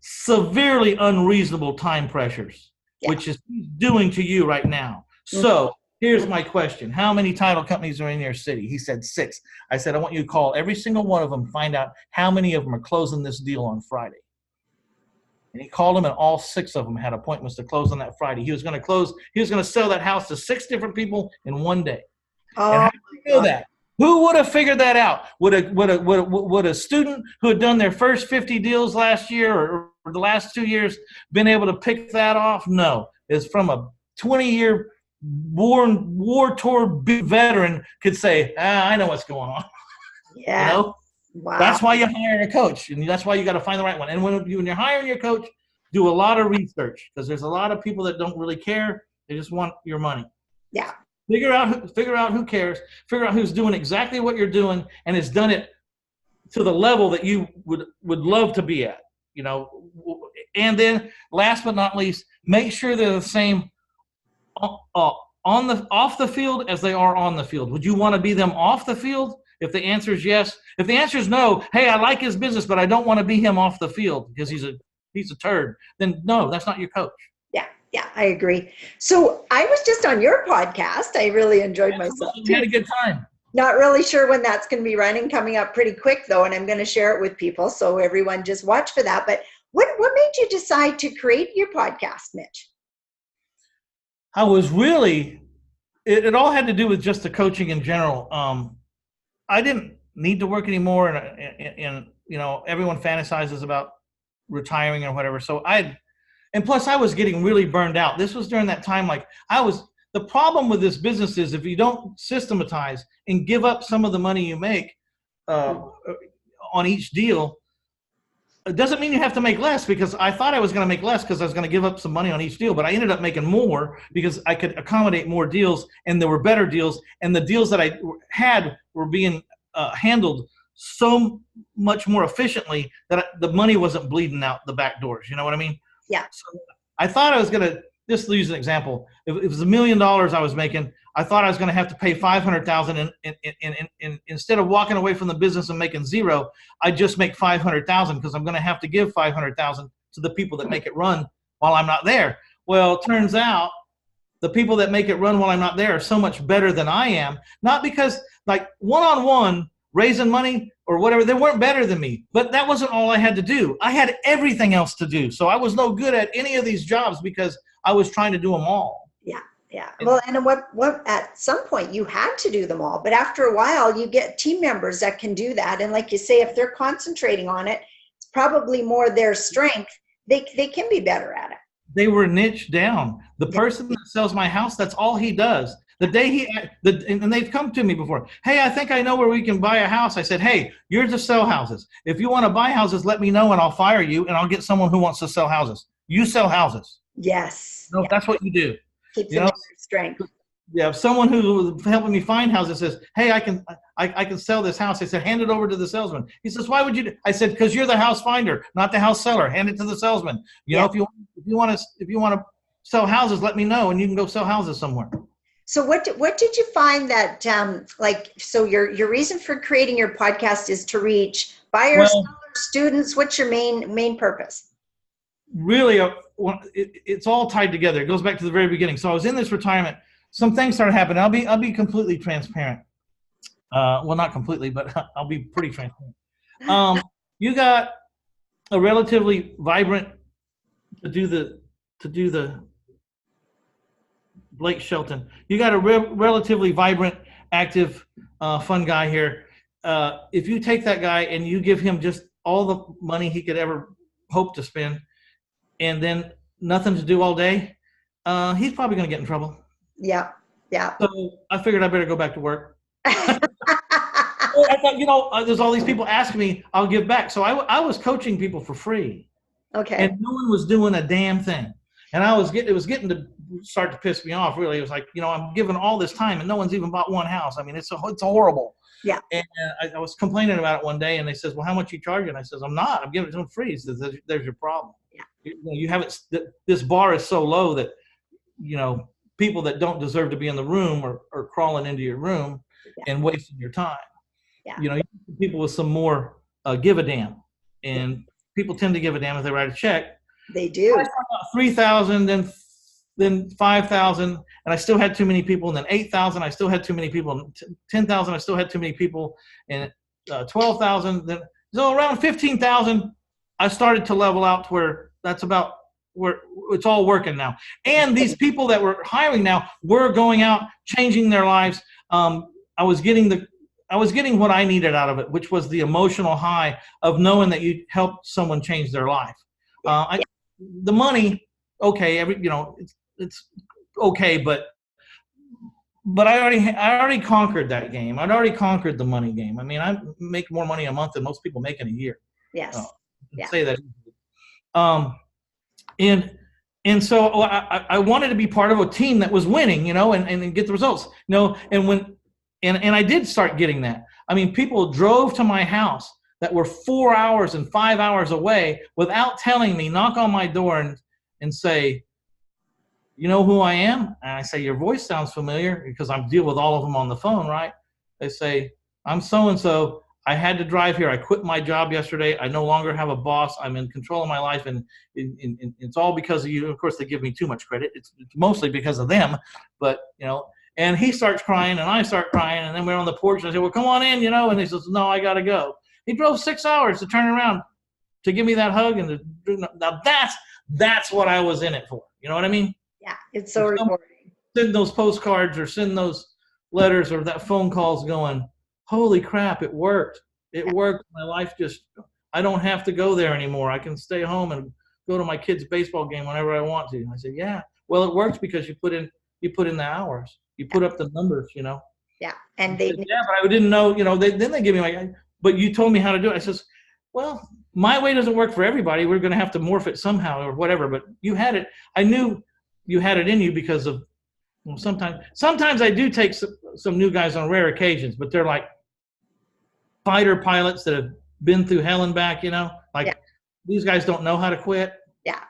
severely unreasonable time pressures, which is doing to you right now. So here's my question. How many title companies are in your city? He said 6. I said, I want you to call every single one of them, find out how many of them are closing this deal on Friday. And he called them, and all 6 of them had appointments to close on that Friday. He was going to sell that house to 6 different people in one day. Oh, and how do you know that? Who would have figured that out? Would a student who had done their first 50 deals last year or the last 2 years been able to pick that off? No. It's from a 20-year war-torn veteran could say, I know what's going on. Yeah. Wow. That's why you hire a coach, and that's why you got to find the right one. And when you're hiring your coach, do a lot of research, because there's a lot of people that don't really care. They just want your money. Yeah. Figure out who cares. Figure out who's doing exactly what you're doing and has done it to the level that you would love to be at. And then last but not least, make sure they're the same off the field as they are on the field. Would you want to be them off the field? If the answer is yes. If the answer is no, hey, I like his business, but I don't want to be him off the field because he's a turd, then no, that's not your coach. Yeah, I agree. So I was just on your podcast. I really enjoyed myself. You had a good time. Not really sure when that's going to be running, coming up pretty quick though, and I'm going to share it with people. So everyone just watch for that. But what made you decide to create your podcast, Mitch? I was really, it all had to do with just the coaching in general. I didn't need to work anymore, and everyone fantasizes about retiring or whatever. So and plus I was getting really burned out. This was during that time, the problem with this business is if you don't systematize and give up some of the money you make on each deal, it doesn't mean you have to make less, because I thought I was going to make less because I was going to give up some money on each deal, but I ended up making more because I could accommodate more deals, and there were better deals, and the deals that I had were being handled so much more efficiently that the money wasn't bleeding out the back doors. You know what I mean? Yeah. So I thought I was going to, just use an example. If it was $1 million I was making, I thought I was going to have to pay 500,000, and instead of walking away from the business and making zero, I just make 500,000 because I'm going to have to give 500,000 to the people that make it run while I'm not there. Well, it turns out the people that make it run while I'm not there are so much better than I am. Not because, like, one-on-one, raising money or whatever, they weren't better than me. But that wasn't all I had to do. I had everything else to do. So I was no good at any of these jobs because I was trying to do them all. Yeah. Yeah. Well, and what at some point you had to do them all, but after a while you get team members that can do that. And like you say, if they're concentrating on it, it's probably more their strength. They can be better at it. They were niched down. The person that sells my house, that's all he does. The day and they've come to me before. Hey, I think I know where we can buy a house. I said, hey, you're to sell houses. If you want to buy houses, let me know and I'll fire you and I'll get someone who wants to sell houses. You sell houses. Yes. No, that's what you do. Keep them in their strength. Yeah, if someone who was helping me find houses says, hey, I can sell this house. I said, hand it over to the salesman. He says, why would you do? I said, because you're the house finder, not the house seller. Hand it to the salesman. You know, if you want to sell houses, let me know and you can go sell houses somewhere. So what did you find that so your reason for creating your podcast is to reach buyers, sellers, students? What's your main purpose? Really, it's all tied together. It goes back to the very beginning. So I was in this retirement. Some things started happening. I'll be completely transparent. Well, not completely, but I'll be pretty transparent. You got a relatively vibrant to do the Blake Shelton. You got a relatively vibrant, active, fun guy here. If you take that guy and you give him just all the money he could ever hope to spend, and then nothing to do all day, he's probably going to get in trouble. Yeah, yeah. So I figured I better go back to work. I thought, there's all these people asking me, I'll give back. So I was coaching people for free. Okay. And no one was doing a damn thing. And it was getting to start to piss me off, really. It was like, I'm giving all this time and no one's even bought one house. I mean, it's horrible. Yeah. And I was complaining about it one day and they says, well, how much are you charging? I says, I'm not. I'm giving it to them free. He says, there's your problem. Yeah. You haven't, this bar is so low that, people that don't deserve to be in the room are crawling into your room and wasting your time. Yeah. People with some more give a damn. And people tend to give a damn if they write a check. They do. I thought 3,000, then 5,000, and I still had too many people. And then 8,000, I still had too many people. 10,000, I still had too many people. And 12,000, then so around 15,000, I started to level out to where that's about where it's all working now. And these people that were hiring now were going out, changing their lives. I was getting what I needed out of it, which was the emotional high of knowing that you helped someone change their life. The money, okay, it's okay, but I already conquered that game. I'd already conquered the money game. I mean, I make more money a month than most people make in a year. Yes. Say that. And so I wanted to be part of a team that was winning, and get the results, and I did start getting that. I mean, people drove to my house that were 4 hours and 5 hours away without telling me, knock on my door and say, you know who I am? And I say, your voice sounds familiar, because I deal with all of them on the phone, right? They say, I'm so-and-so. I had to drive here. I quit my job yesterday. I no longer have a boss. I'm in control of my life, and it's all because of you. Of course, they give me too much credit. It's mostly because of them, but And he starts crying, and I start crying, and then we're on the porch, and I say, well, come on in, and he says, no, I got to go. He drove 6 hours to turn around to give me that hug, and now that's what I was in it for. You know what I mean? Yeah, it's so rewarding. Send those postcards or send those letters or that phone calls going, holy crap, it worked. It worked. My life I don't have to go there anymore. I can stay home and go to my kid's baseball game whenever I want to. I said, yeah, well, it works because you put in the hours. You put up the numbers, Yeah. And said, yeah, but I didn't know, then they give me but you told me how to do it. I says, well, my way doesn't work for everybody. We're going to have to morph it somehow or whatever, but you had it. I knew you had it in you because of, sometimes I do take some new guys on rare occasions, but they're like fighter pilots that have been through hell and back, these guys don't know how to quit. Yeah.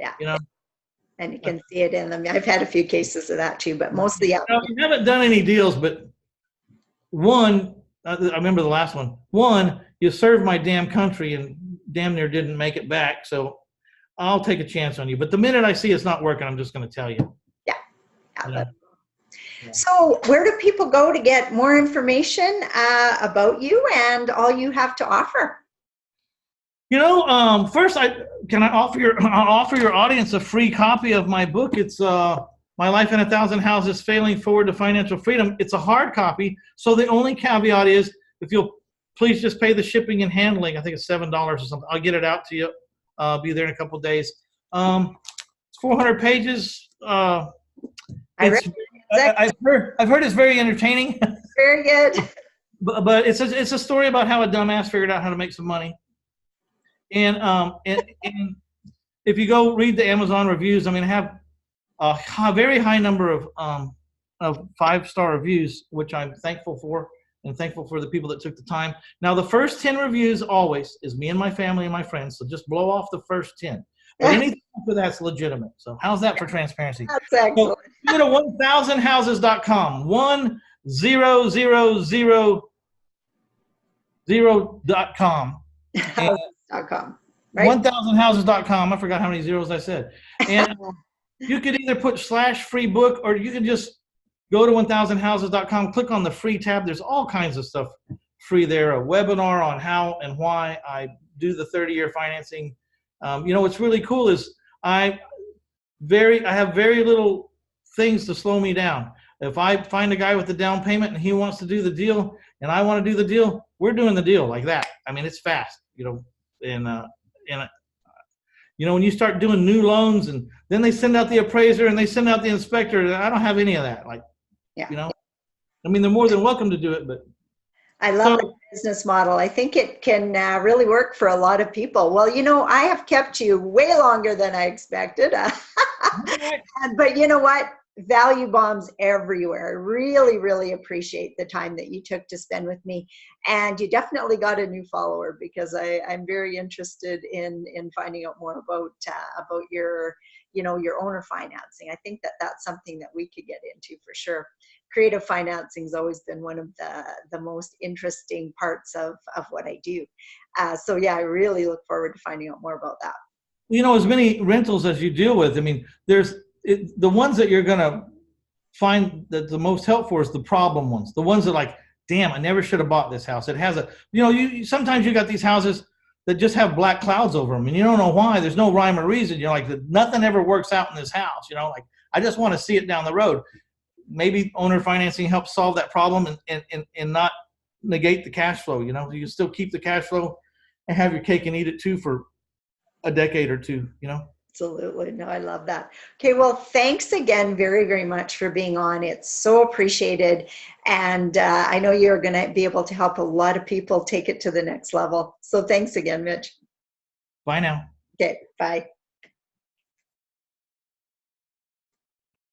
Yeah. You know, And you can see it in them. I've had a few cases of that too, but mostly, yeah. you haven't done any deals, but one, I remember the last one. One, you served my damn country and damn near didn't make it back. So I'll take a chance on you. But the minute I see it's not working, I'm just going to tell you. Yeah. You know? So where do people go to get more information about you and all you have to offer? You know, first, I'll offer your audience a free copy of my book. It's My Life in 1,000 Houses: Failing Forward to Financial Freedom. It's a hard copy, so the only caveat is if you'll please just pay the shipping and handling. I think it's $7 or something. I'll get it out to you. I'll be there in a couple of days. It's 400 pages. I've heard it's very entertaining. Very good. But it's a story about how a dumbass figured out how to make some money. And if you go read the Amazon reviews, I mean, I have a very high number of 5-star reviews, which I'm thankful for, and thankful for the people that took the time. Now, the first 10 reviews always is me and my family and my friends, so just blow off the first 10. But anything after that's legitimate. So how's that for transparency? That's excellent. So go to 1000houses.com, 1000.com. Right? 1000houses.com. I forgot how many zeros I said. And you could either put /free book, or you can just go to 1000houses.com, click on the free tab. There's all kinds of stuff free there. A webinar on how and why I do the 30-year financing. You know, what's really cool is I have very little things to slow me down. If I find a guy with a down payment and he wants to do the deal and I want to do the deal, we're doing the deal like that. I mean, it's fast, you know, and you know, when you start doing new loans and then they send out the appraiser and they send out the inspector, I don't have any of that. Like, yeah. You know, I mean, they're more than welcome to do it, but. I love the business model. I think it can really work for a lot of people. Well, you know, I have kept you way longer than I expected. But you know what? Value bombs everywhere. I really, really appreciate the time that you took to spend with me. And you definitely got a new follower, because I'm very interested in finding out more about your, you know, your owner financing. I think that that's something that we could get into for sure. Creative financing has always been one of the most interesting parts of what I do. So yeah, I really look forward to finding out more about that. You know, as many rentals as you deal with, I mean, the ones that you're going to find that the most helpful is the problem ones. The ones that like, damn, I never should have bought this house. It has you know, sometimes you got these houses that just have black clouds over them and you don't know why. There's no rhyme or reason. You're like, nothing ever works out in this house. You know, like, I just want to see it down the road. Maybe owner financing helps solve that problem and not negate the cash flow. You know, you can still keep the cash flow and have your cake and eat it too for a decade or two, you know? Absolutely. No, I love that. Okay. Well, thanks again very, very much for being on. It's so appreciated. And I know you're going to be able to help a lot of people take it to the next level. So thanks again, Mitch. Bye now. Okay. Bye.